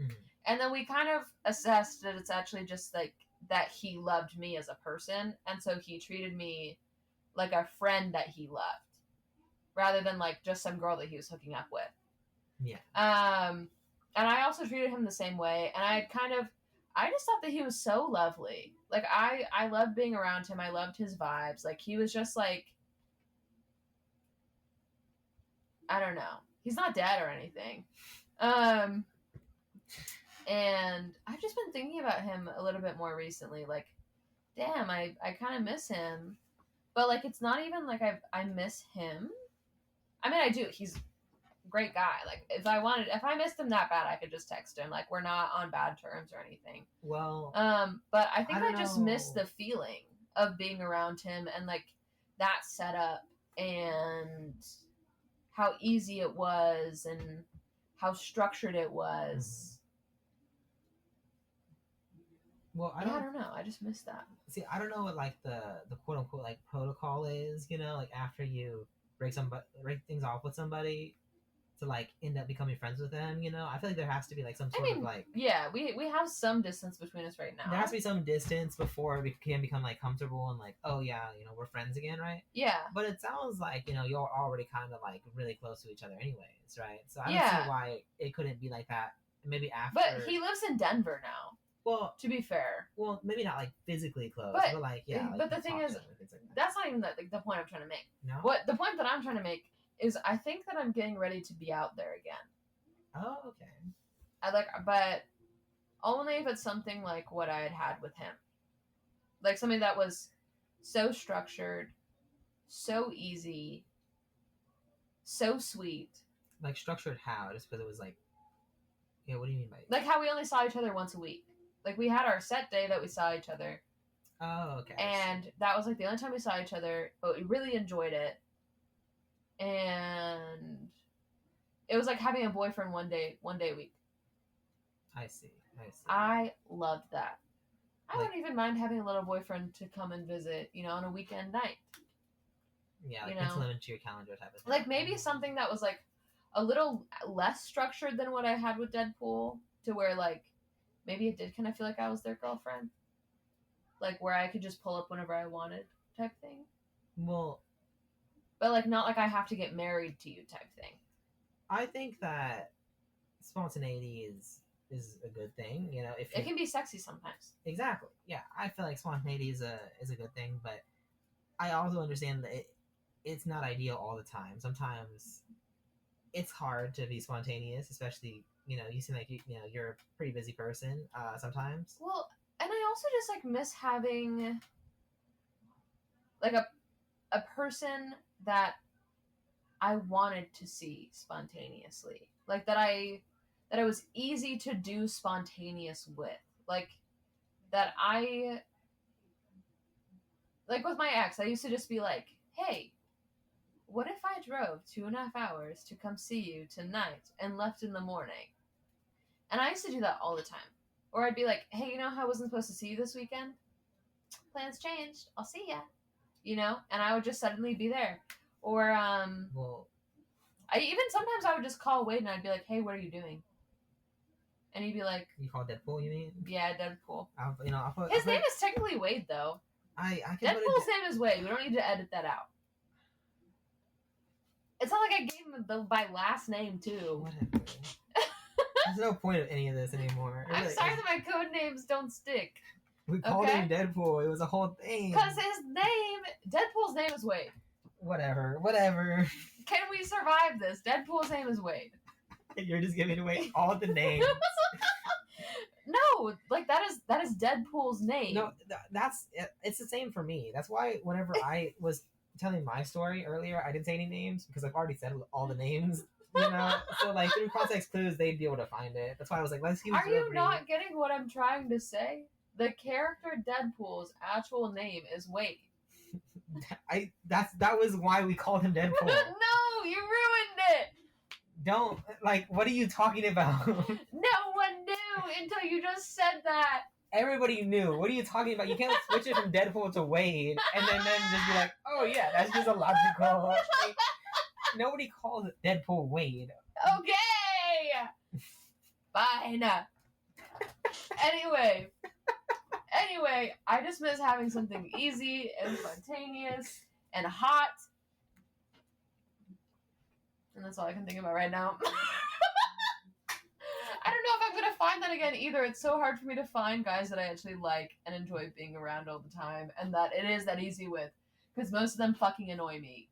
Speaker 2: And then we kind of assessed that it's actually just like that he loved me as a person, and so he treated me like a friend that he loved, rather than like just some girl that he was hooking up with.
Speaker 1: Yeah.
Speaker 2: And I also treated him the same way, and I just thought that he was so lovely. Like, I loved being around him. I loved his vibes. Like, he was just like, I don't know. He's not dead or anything. And I've just been thinking about him a little bit more recently. Like, damn, I kind of miss him. But, like, it's not even like I miss him. I mean, I do. He's a great guy. Like, if I missed him that bad, I could just text him. Like, we're not on bad terms or anything.
Speaker 1: Well,
Speaker 2: but I think
Speaker 1: I
Speaker 2: I
Speaker 1: don't
Speaker 2: just
Speaker 1: know.
Speaker 2: miss the feeling of being around him and, like, that setup and how easy it was and how structured it was.
Speaker 1: Well, I
Speaker 2: don't know. I just miss that.
Speaker 1: See, I don't know what like the quote unquote like protocol is, you know, like after you break things off with somebody to like end up becoming friends with them, you know. I feel like there has to be like some sort of like,
Speaker 2: yeah, we have some distance between us right now.
Speaker 1: There has to be some distance before we can become like comfortable and like, oh yeah, you know, we're friends again, right?
Speaker 2: Yeah.
Speaker 1: But it sounds like, you know, you're already kind of like really close to each other anyways, right? So I don't see why it couldn't be like that. Maybe after.
Speaker 2: But he lives in Denver now.
Speaker 1: Well,
Speaker 2: to be fair.
Speaker 1: Well, maybe not like physically close, but like yeah. Like,
Speaker 2: but the thing is, that's not even the point I'm trying to make.
Speaker 1: No.
Speaker 2: What the point that I'm trying to make is, I think that I'm getting ready to be out there again.
Speaker 1: Oh, okay.
Speaker 2: But only if it's something like what I had with him, like something that was so structured, so easy, so sweet.
Speaker 1: Like structured how? Just because it was like, yeah. What do you mean by
Speaker 2: like how we only saw each other once a week? Like, we had our set day that we saw each other.
Speaker 1: Oh, okay.
Speaker 2: And that was, like, the only time we saw each other, but we really enjoyed it. And it was like having a boyfriend one day a week.
Speaker 1: I see.
Speaker 2: I loved that. I wouldn't even mind having a little boyfriend to come and visit, you know, on a weekend night.
Speaker 1: Yeah, like pencil into your calendar type of thing.
Speaker 2: Like, maybe something that was, like, a little less structured than what I had with Deadpool, to where, like, maybe it did kind of feel like I was their girlfriend. Like, where I could just pull up whenever I wanted type thing.
Speaker 1: Well.
Speaker 2: But, like, not like I have to get married to you type thing.
Speaker 1: I think that spontaneity is a good thing, you know. If
Speaker 2: it can be sexy sometimes.
Speaker 1: Exactly. Yeah, I feel like spontaneity is a good thing, but I also understand that it's not ideal all the time. Sometimes it's hard to be spontaneous, especially, you know, you seem like you're a pretty busy person sometimes.
Speaker 2: Well, and I also just like miss having like a person that I wanted to see spontaneously. Like that it was easy to do spontaneous with. Like that like with my ex, I used to just be like, hey, what if I drove 2.5 hours to come see you tonight and left in the morning? And I used to do that all the time. Or I'd be like, hey, you know how I wasn't supposed to see you this weekend? Plans changed. I'll see ya. You know? And I would just suddenly be there. Or,
Speaker 1: well,
Speaker 2: sometimes I would just call Wade and I'd be like, hey, what are you doing? And he'd be like...
Speaker 1: You call Deadpool, you mean?
Speaker 2: Yeah, Deadpool.
Speaker 1: His
Speaker 2: name is technically Wade, though.
Speaker 1: Deadpool's
Speaker 2: name is Wade. We don't need to edit that out. It's not like I gave him my last name, too.
Speaker 1: Whatever. There's no point of any of this anymore.
Speaker 2: I'm sorry that my code names don't stick.
Speaker 1: We called him Deadpool. It was a whole thing.
Speaker 2: Because Deadpool's name is Wade.
Speaker 1: Whatever.
Speaker 2: Can we survive this? Deadpool's name is Wade.
Speaker 1: You're just giving away all the names.
Speaker 2: No, like that is Deadpool's name.
Speaker 1: No, it's the same for me. That's why whenever I was telling my story earlier, I didn't say any names because I've already said all the names. You know, so like through context clues, they'd be able to find it. That's why I was like, let's use.
Speaker 2: Are you not getting what I'm trying to say? The character Deadpool's actual name is Wade.
Speaker 1: That was why we called him Deadpool.
Speaker 2: No, you ruined it.
Speaker 1: Don't what are you talking about?
Speaker 2: No one knew until you just said that.
Speaker 1: Everybody knew. What are you talking about? You can't switch it from Deadpool to Wade and then just be like, oh yeah, that's just a logical. Like, nobody calls it Deadpool Wade.
Speaker 2: Okay. Fine. Anyway, I just miss having something easy and spontaneous and hot. And that's all I can think about right now. I don't know if I'm going to find that again either. It's so hard for me to find guys that I actually like and enjoy being around all the time, and that it is that easy with, because most of them fucking annoy me.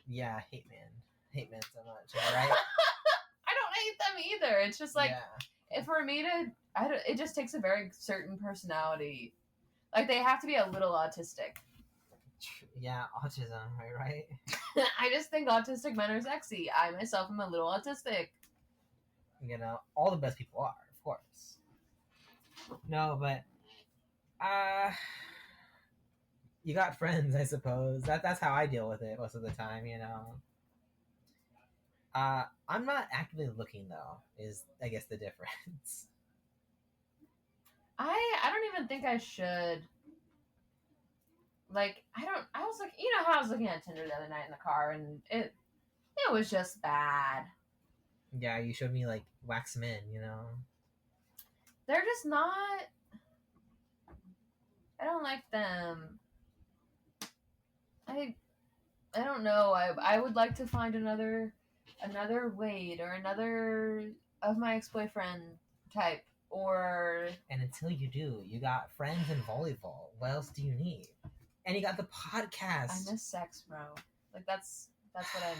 Speaker 1: Yeah, hate men so much, right?
Speaker 2: I don't hate them either. It's just like, for me to, it just takes a very certain personality. Like, they have to be a little autistic.
Speaker 1: Yeah, autism, right?
Speaker 2: I just think autistic men are sexy. I myself am a little autistic.
Speaker 1: You know, all the best people are, of course. No, but you got friends, I suppose. That's how I deal with it most of the time, you know. I'm not actively looking though, is I guess the difference.
Speaker 2: I don't even think I should. Like, I was like, you know how I was looking at Tinder the other night in the car, and it was just bad.
Speaker 1: Yeah, you showed me like wax men, you know.
Speaker 2: They're just not. I don't like them. I don't know. I would like to find another Wade or another of my ex-boyfriend type, or.
Speaker 1: And until you do, you got friends in volleyball. What else do you need? And you got the podcast.
Speaker 2: I miss sex, bro. Like that's what I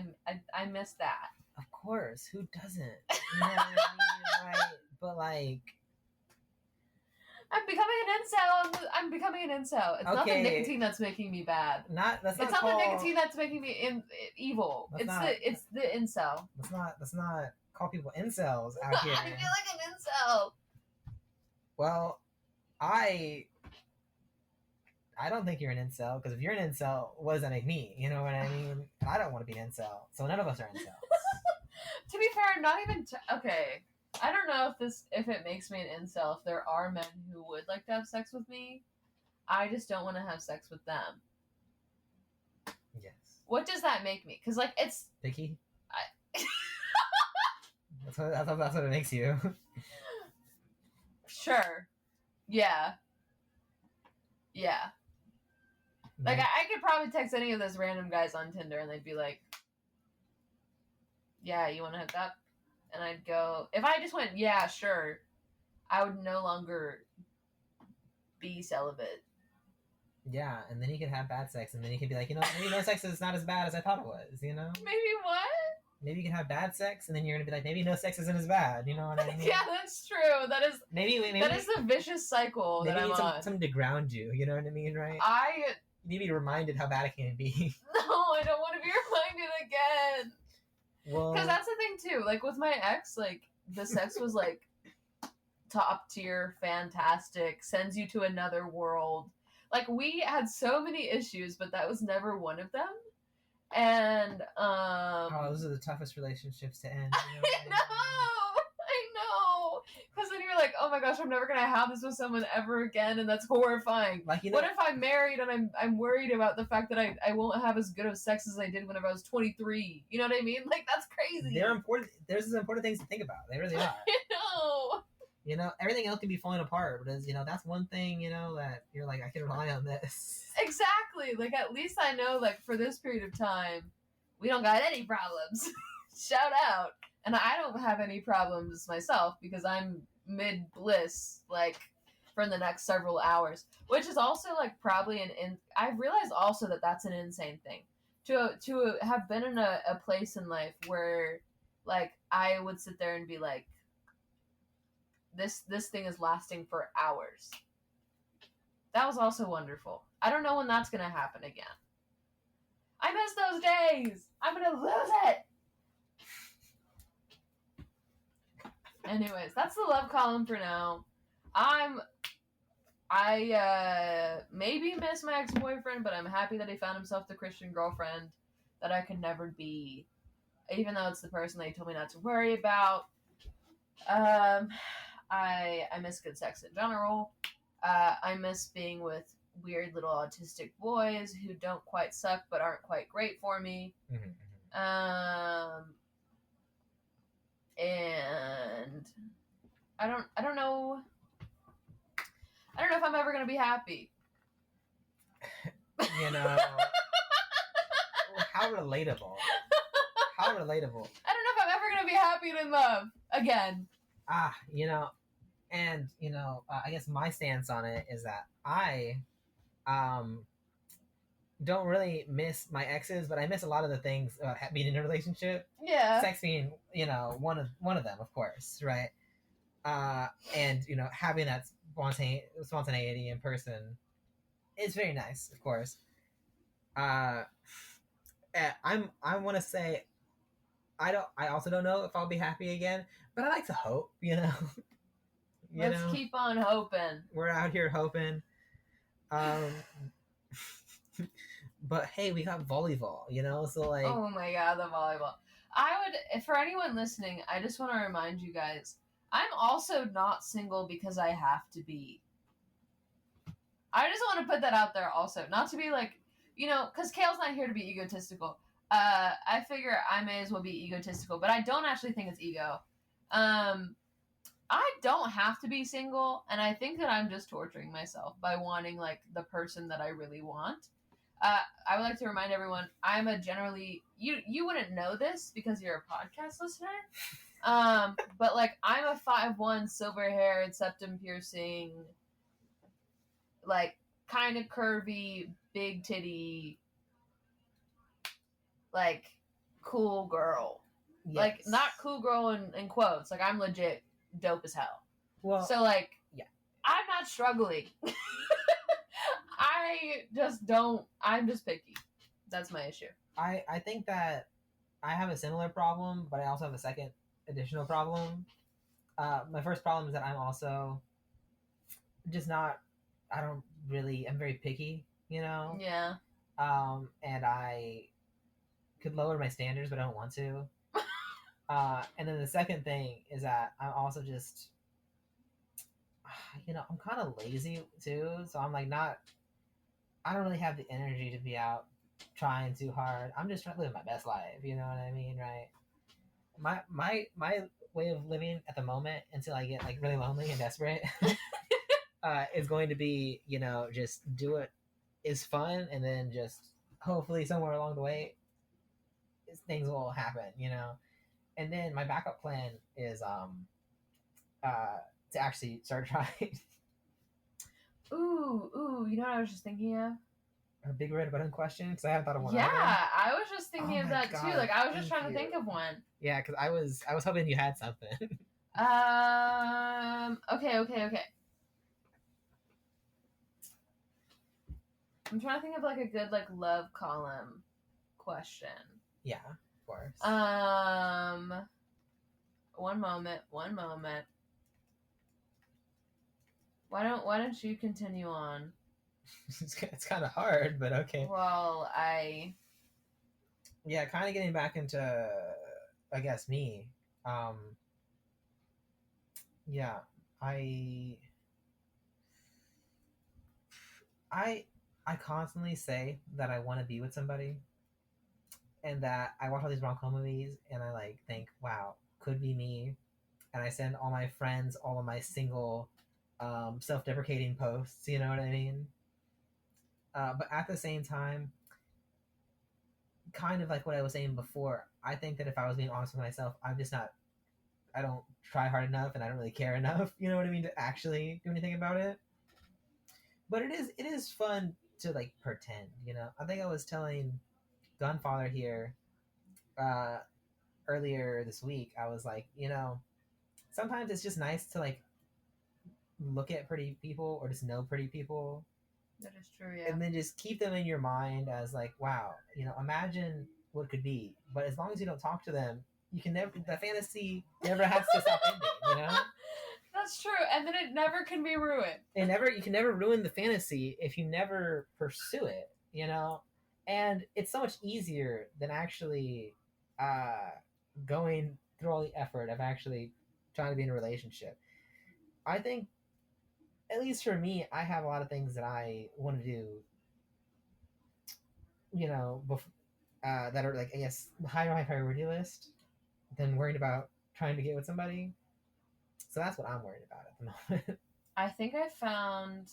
Speaker 2: mean. I miss that.
Speaker 1: Of course, who doesn't? You know what I mean, right? But like,
Speaker 2: I'm becoming an incel. It's not the nicotine that's making me bad.
Speaker 1: It's not
Speaker 2: the nicotine that's making me evil. It's the incel.
Speaker 1: Let's not call people incels out here.
Speaker 2: I feel like an incel.
Speaker 1: Well, I don't think you're an incel, because if you're an incel, what does that make me? You know what I mean? I don't want to be an incel, so none of us are incels.
Speaker 2: To be fair, not even okay. I don't know if it makes me an incel if there are men who would like to have sex with me. I just don't want to have sex with them.
Speaker 1: Yes.
Speaker 2: What does that make me? Because like it's
Speaker 1: picky. That's what it makes you.
Speaker 2: Sure. Yeah. Like I could probably text any of those random guys on Tinder and they'd be like, "Yeah, you want to hook up?" And I'd go, if I just went, "Yeah, sure," I would no longer be celibate.
Speaker 1: Yeah, and then you could have bad sex, and then you could be like, you know, maybe no sex is not as bad as I thought it was, you know?
Speaker 2: Maybe what?
Speaker 1: Maybe you can have bad sex, and then you're gonna be like, maybe no sex isn't as bad, you know what I mean?
Speaker 2: Yeah, that's true. That is the vicious cycle that I'm on.
Speaker 1: Something to ground you, you know what I mean, right? You need to be reminded how bad it can be.
Speaker 2: No, I don't want to be reminded again.
Speaker 1: Well,
Speaker 2: because that's the thing too. Like with my ex, like the sex was like top tier, fantastic, sends you to another world. Like we had so many issues, but that was never one of them. And
Speaker 1: those are the toughest relationships to end.
Speaker 2: You know I know. Because then you're like, oh my gosh, I'm never gonna have this with someone ever again, and that's horrifying.
Speaker 1: Like, you know,
Speaker 2: what if I'm married and I'm worried about the fact that I won't have as good of sex as I did whenever I was 23? You know what I mean? Like that's crazy.
Speaker 1: They're important. There's some important things to think about. They really are.
Speaker 2: You know.
Speaker 1: You know, everything else can be falling apart, but you know, that's one thing, you know, that you're like, I can rely on this.
Speaker 2: Exactly. Like, at least I know, like, for this period of time, we don't got any problems. Shout out. And I don't have any problems myself because I'm mid-bliss, like, for the next several hours. Which is also, like, probably I've realized also that that's an insane thing. To have been in a place in life where, like, I would sit there and be like, this thing is lasting for hours. That was also wonderful. I don't know when that's going to happen again. I miss those days. I'm going to lose it. Anyways, that's the love column for now. I maybe miss my ex-boyfriend, but I'm happy that he found himself the Christian girlfriend that I could never be, even though it's the person they told me not to worry about. I miss good sex in general. I miss being with weird little autistic boys who don't quite suck but aren't quite great for me.
Speaker 1: Mm-hmm.
Speaker 2: And I don't know if I'm ever gonna be happy.
Speaker 1: You know, How relatable. How relatable.
Speaker 2: I don't know if I'm ever gonna be happy and in love again.
Speaker 1: And I guess my stance on it is that I don't really miss my exes, but I miss a lot of the things about being in a relationship.
Speaker 2: Yeah.
Speaker 1: Sex being, one of them, of course, right? And having that spontaneity in person is very nice, of course. I want to say I also don't know if I'll be happy again, but I like to hope.
Speaker 2: Let's keep on hoping.
Speaker 1: We're out here hoping. But hey, we got volleyball, so like.
Speaker 2: Oh my god, the volleyball. For anyone listening, I just want to remind you guys, I'm also not single because I have to be. I just want to put that out there also. Not to be like, because Kael's not here to be egotistical. I figure I may as well be egotistical, but I don't actually think it's ego. I don't have to be single, and I think that I'm just torturing myself by wanting like the person that I really want. I would like to remind everyone, I'm a generally you wouldn't know this because you're a podcast listener. But like I'm a 5'1", silver-haired, septum piercing, like kind of curvy, big titty, like cool girl. Yes. Like not cool girl in quotes. Like I'm legit dope as hell. Well, so like yeah, I'm not struggling. I'm just picky. That's my issue.
Speaker 1: I think that I have a similar problem, but I also have a second additional problem. My first problem is that I'm also just not, I'm very picky,
Speaker 2: Yeah.
Speaker 1: And I could lower my standards, but I don't want to. And then the second thing is that I'm also just, I'm kind of lazy too. So I'm like I don't really have the energy to be out trying too hard. I'm just trying to live my best life. You know what I mean, right? My way of living at the moment until I get like really lonely and desperate is going to be, just do it is fun, and then just hopefully somewhere along the way things will happen, And then my backup plan is to actually start trying.
Speaker 2: Ooh, you know what I was just thinking of?
Speaker 1: A big red button question, because I haven't thought of one.
Speaker 2: Yeah, I was just thinking of that too. Like I was just trying to think of one.
Speaker 1: Yeah, because I was hoping you had something.
Speaker 2: Okay. I'm trying to think of like a good like love column question.
Speaker 1: Yeah, of course.
Speaker 2: One moment. Why don't you continue on?
Speaker 1: It's kind of hard, but okay.
Speaker 2: Well,
Speaker 1: yeah, kind of getting back into, I guess, me. Yeah, I constantly say that I want to be with somebody, and that I watch all these rom-com movies, and I like think, wow, could be me, and I send all my friends all of my single, self-deprecating posts. You know what I mean? But at the same time, kind of like what I was saying before, I think that if I was being honest with myself, I don't try hard enough, and I don't really care enough, you know what I mean, to actually do anything about it. But it is fun to like pretend, I think I was telling Gunfather here earlier this week, I was like, sometimes it's just nice to like look at pretty people or just know pretty people.
Speaker 2: That is true, yeah.
Speaker 1: And then just keep them in your mind as like, wow, imagine what it could be. But as long as you don't talk to them, the fantasy never has to stop ending,
Speaker 2: That's true, and then it never can be ruined.
Speaker 1: You can never ruin the fantasy if you never pursue it, And it's so much easier than actually going through all the effort of actually trying to be in a relationship. I think, at least for me, I have a lot of things that I want to do, that are like, I guess, higher on my priority list than worried about trying to get with somebody. So that's what I'm worried about at the moment.
Speaker 2: I think I found...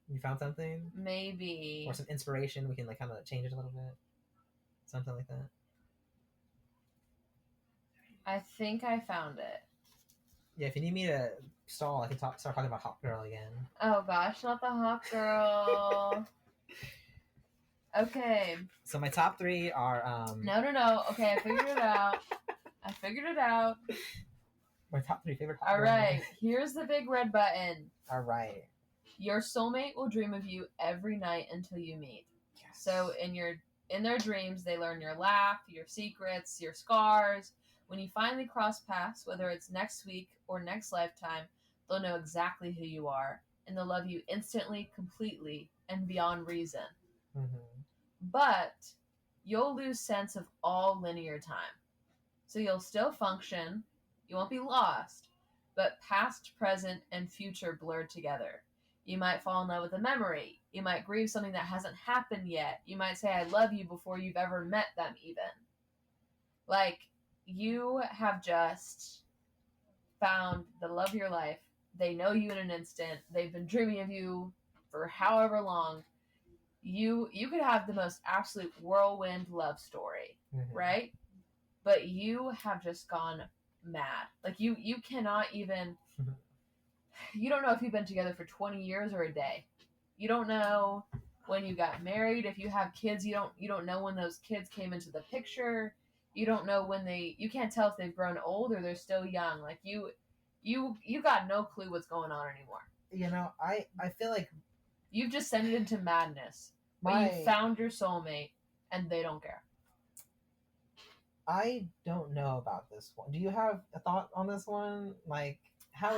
Speaker 1: You found something?
Speaker 2: Maybe.
Speaker 1: Or some inspiration. We can like kind of change it a little bit. something like that.
Speaker 2: I think I found it.
Speaker 1: Yeah, if you need me to stall, I can start talking about Hot Girl again.
Speaker 2: Oh gosh, not the hot girl. Okay.
Speaker 1: So my top 3 are
Speaker 2: No. Okay, I figured it out.
Speaker 1: My top 3 favorite Hot
Speaker 2: All
Speaker 1: Girl
Speaker 2: right,
Speaker 1: movies.
Speaker 2: here's the big red button.
Speaker 1: All right.
Speaker 2: Your soulmate will dream of you every night until you meet.
Speaker 1: Yes.
Speaker 2: So in their dreams, they learn your laugh, your secrets, your scars. When you finally cross paths, whether it's next week or next lifetime, they'll know exactly who you are, and they'll love you instantly, completely, and beyond reason.
Speaker 1: Mm-hmm.
Speaker 2: But you'll lose sense of all linear time. So you'll still function, you won't be lost, but past, present, and future blur together. You might fall in love with a memory. You might grieve something that hasn't happened yet. You might say, I love you before you've ever met them, even. Like, you have just found the love of your life. They know you in an instant. They've been dreaming of you for however long. You could have the most absolute whirlwind love story,
Speaker 1: Mm-hmm.
Speaker 2: right? But you have just gone mad. Like, you cannot even... You don't know if you've been together for 20 years or a day. You don't know when you got married. If you have kids, you don't know when those kids came into the picture. You don't know when you can't tell if they've grown old or they're still young. Like, you got no clue what's going on anymore.
Speaker 1: You know, I feel like
Speaker 2: you've descended into madness. But you found your soulmate and they don't care.
Speaker 1: I don't know about this one. Do you have a thought on this one? Like, how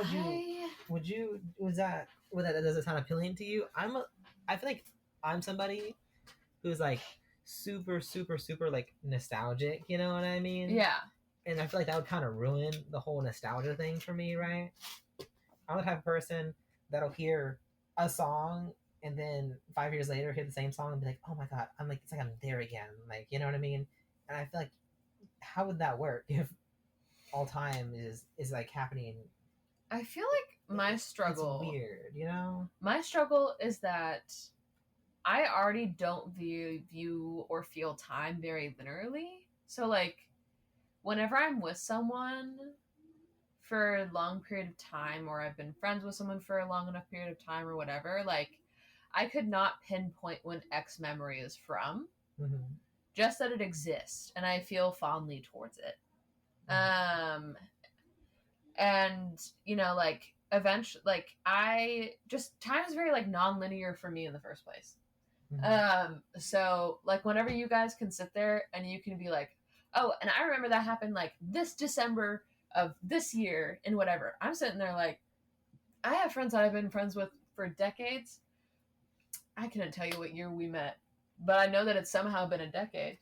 Speaker 1: would you does that sound appealing to you? I feel like I'm somebody who's like super like nostalgic, you know what I mean?
Speaker 2: Yeah.
Speaker 1: And I feel like that would kind of ruin the whole nostalgia thing for me, right? I'm the type of person that'll hear a song and then 5 years later hear the same song and be like, oh my god, it's like I'm there again, like, you know what I mean? And I feel like, how would that work if all time is like happening?
Speaker 2: I feel like my struggle...
Speaker 1: It's weird, you know?
Speaker 2: My struggle is that I already don't view or feel time very linearly. So, like, whenever I'm with someone for a long period of time, or I've been friends with someone for a long enough period of time or whatever, like, I could not pinpoint when X memory is from.
Speaker 1: Mm-hmm.
Speaker 2: Just that it exists, and I feel fondly towards it.
Speaker 1: Mm-hmm.
Speaker 2: And, you know, like, eventually, like, time is very, like, non-linear for me in the first place. Mm-hmm. So, like, whenever you guys can sit there and you can be like, oh, and I remember that happened, like, this December of this year and whatever. I'm sitting there like, I have friends that I've been friends with for decades. I couldn't tell you what year we met, but I know that it's somehow been a decade.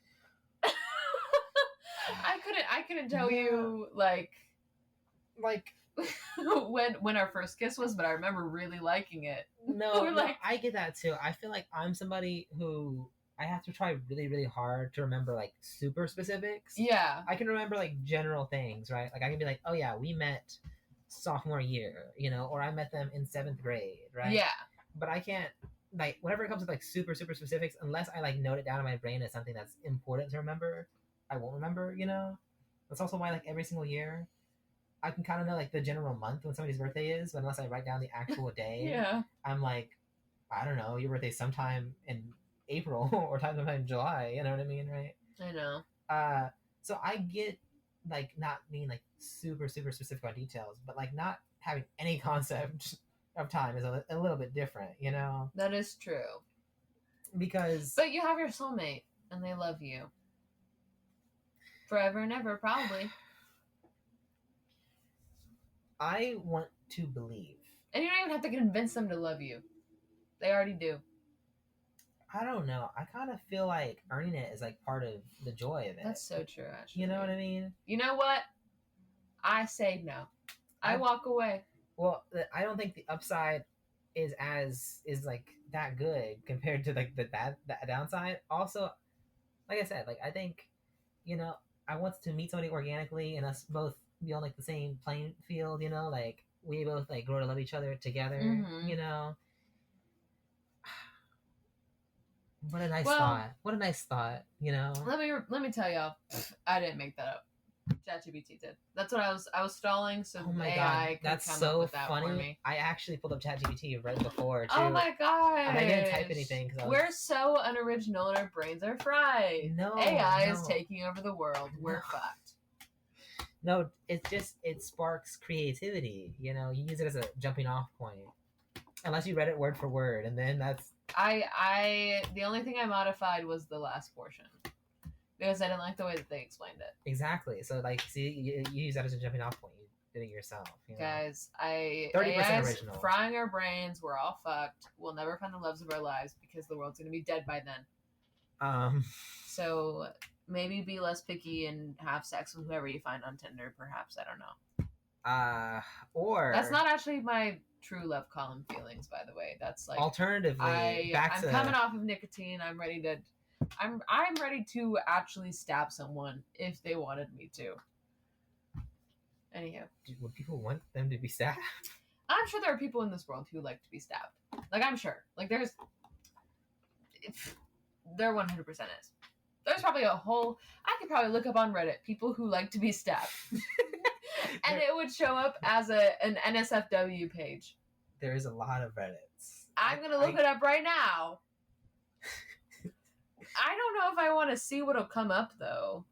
Speaker 2: I couldn't tell you, like when our first kiss was, but I remember really liking it.
Speaker 1: No, I get that too. I feel like I'm somebody who I have to try really, really hard to remember, like, super specifics.
Speaker 2: Yeah.
Speaker 1: I can remember, like, general things, right? Like, I can be like, oh yeah, we met sophomore year, you know, or I met them in 7th grade, right?
Speaker 2: Yeah.
Speaker 1: But I can't, like, whenever it comes to, like, super specifics, unless I, like, note it down in my brain as something that's important to remember, I won't remember, you know? That's also why, like, every single year, I can kind of know, like, the general month when somebody's birthday is, but unless I write down the actual day,
Speaker 2: yeah.
Speaker 1: I'm like, I don't know, your birthday's sometime in April or sometime in July, you know what I mean, right?
Speaker 2: I know.
Speaker 1: So I get, like, not being, like, super specific on details, but, like, not having any concept of time is a little bit different, you know?
Speaker 2: That is true.
Speaker 1: Because...
Speaker 2: But you have your soulmate, and they love you. Forever and ever, probably.
Speaker 1: I want to believe.
Speaker 2: And you don't even have to convince them to love you. They already do.
Speaker 1: I don't know. I kind of feel like earning it is, like, part of the joy of it.
Speaker 2: That's so true, actually.
Speaker 1: You know what I mean?
Speaker 2: You know what? I say no. I walk away.
Speaker 1: Well, I don't think the upside is like that good compared to, like, the downside. Also, like I said, like, I think, you know, I want to meet somebody organically and us both be on, like, the same playing field, you know, like, we both, like, grow to love each other together,
Speaker 2: mm-hmm.
Speaker 1: you know. What a nice
Speaker 2: Well-
Speaker 1: thought. What a nice thought. You know.
Speaker 2: Let me tell y'all, I didn't make that up. ChatGPT did. That's what I was stalling, so
Speaker 1: Oh my
Speaker 2: AI
Speaker 1: god,
Speaker 2: could
Speaker 1: that's
Speaker 2: come up
Speaker 1: so
Speaker 2: with that for
Speaker 1: funny.
Speaker 2: me.
Speaker 1: I actually pulled up ChatGPT right before too.
Speaker 2: Oh my god!
Speaker 1: And I didn't type anything because
Speaker 2: We're so unoriginal and our brains are fried.
Speaker 1: No,
Speaker 2: AI is
Speaker 1: no.
Speaker 2: taking over the world. We're
Speaker 1: No.
Speaker 2: fucked.
Speaker 1: No, it's just it sparks creativity. You know, you use it as a jumping off point. Unless you read it word for word, and then that's
Speaker 2: The only thing I modified was the last portion because I didn't like the way that they explained it.
Speaker 1: exactly. So like, see, you use that as a jumping off point. You did it yourself. You know?
Speaker 2: Guys,
Speaker 1: 30%
Speaker 2: AI's
Speaker 1: original.
Speaker 2: frying our brains. We're all fucked. We'll never find the loves of our lives because the world's gonna be dead by then. So maybe be less picky and have sex with whoever you find on Tinder. Perhaps, I don't know.
Speaker 1: Or
Speaker 2: That's not actually my true love column feelings, by the way. That's like
Speaker 1: alternatively
Speaker 2: I'm coming off of nicotine. I'm ready to actually stab someone if they wanted me to. Anyhow,
Speaker 1: would people want them to be stabbed?
Speaker 2: I'm sure there are people in this world who like to be stabbed. Like, I'm sure. Like, there 100% is. There's probably I could probably look up on Reddit people who like to be stabbed. And it would show up as an NSFW page.
Speaker 1: There is a lot of Reddits.
Speaker 2: I'm going to look it up right now. I don't know if I want to see what'll come up, though.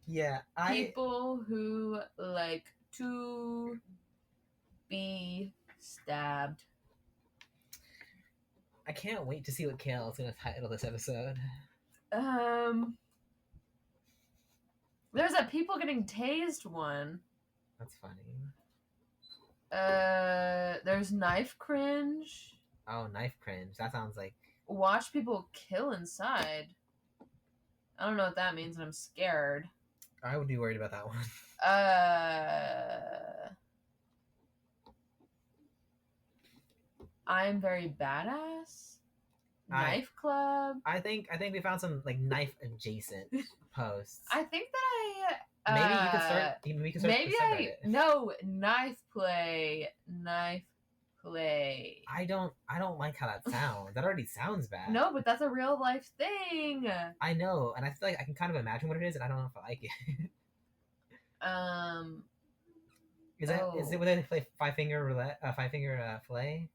Speaker 1: Yeah,
Speaker 2: People who like to be stabbed.
Speaker 1: I can't wait to see what Kael is going to title this episode.
Speaker 2: There's a people getting tased one.
Speaker 1: That's funny.
Speaker 2: There's knife cringe.
Speaker 1: Oh, knife cringe. That sounds like...
Speaker 2: Watch people kill inside. I don't know what that means, and I'm scared.
Speaker 1: I would be worried about that one.
Speaker 2: I'm very badass. Knife club.
Speaker 1: I think we found some like knife adjacent posts.
Speaker 2: I think that
Speaker 1: maybe you could start. We could start.
Speaker 2: No, knife play.
Speaker 1: I don't like how that sounds. That already sounds bad.
Speaker 2: No, but that's a real life thing.
Speaker 1: I know, and I feel like I can kind of imagine what it is, and I don't know if I like it. Is it when they play five finger roulette? Fillet.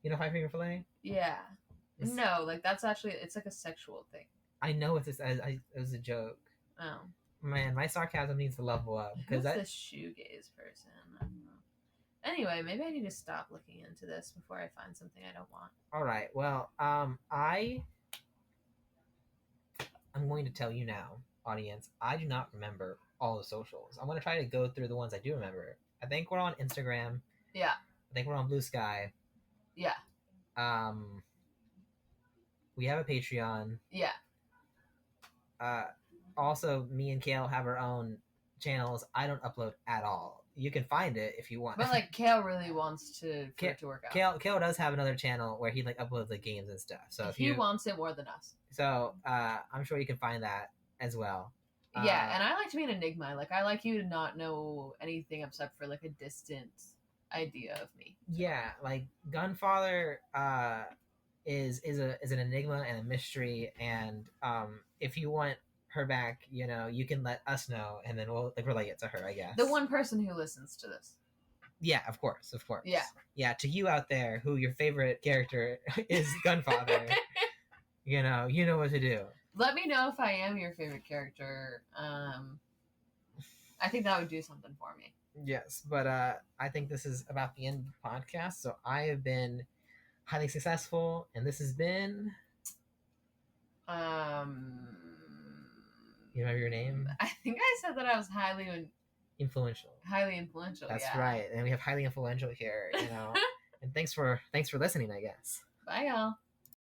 Speaker 1: You know, five finger fillet.
Speaker 2: Yeah. No, like that's actually it's like a sexual thing.
Speaker 1: I know it's just it was a joke.
Speaker 2: Oh
Speaker 1: man, my sarcasm needs to level up because
Speaker 2: that's the shoegaze person. I don't know. Anyway, maybe I need to stop looking into this before I find something I don't want.
Speaker 1: All right. Well, I'm going to tell you now, audience. I do not remember all the socials. I'm going to try to go through the ones I do remember. I think we're on Instagram.
Speaker 2: Yeah.
Speaker 1: I think we're on Blue Sky.
Speaker 2: Yeah.
Speaker 1: We have a Patreon.
Speaker 2: Yeah.
Speaker 1: Also, me and Kael have our own channels. I don't upload at all. You can find it if you want.
Speaker 2: But like Kael really wants for it to work out.
Speaker 1: Kael does have another channel where he like uploads like games and stuff. So if
Speaker 2: he wants it more than us.
Speaker 1: So I'm sure you can find that as well.
Speaker 2: Yeah, and I like to be an enigma. Like I like you to not know anything except for like a distant idea of me.
Speaker 1: Yeah, like Gunfather is an enigma and a mystery, and if you want her back, you know, you can let us know, and then we'll like relay it to her, I guess.
Speaker 2: The one person who listens to this.
Speaker 1: Yeah, of course.
Speaker 2: Yeah,
Speaker 1: to you out there who your favorite character is Gunfather. you know what to do.
Speaker 2: Let me know if I am your favorite character. I think that would do something for me.
Speaker 1: Yes, but I think this is about the end of the podcast. So I have been highly successful, and this has been. You remember your name?
Speaker 2: I think I said that I was highly
Speaker 1: influential.
Speaker 2: Highly influential.
Speaker 1: That's
Speaker 2: yeah.
Speaker 1: right, and we have highly influential here. You know, and thanks for listening, I guess.
Speaker 2: Bye, y'all.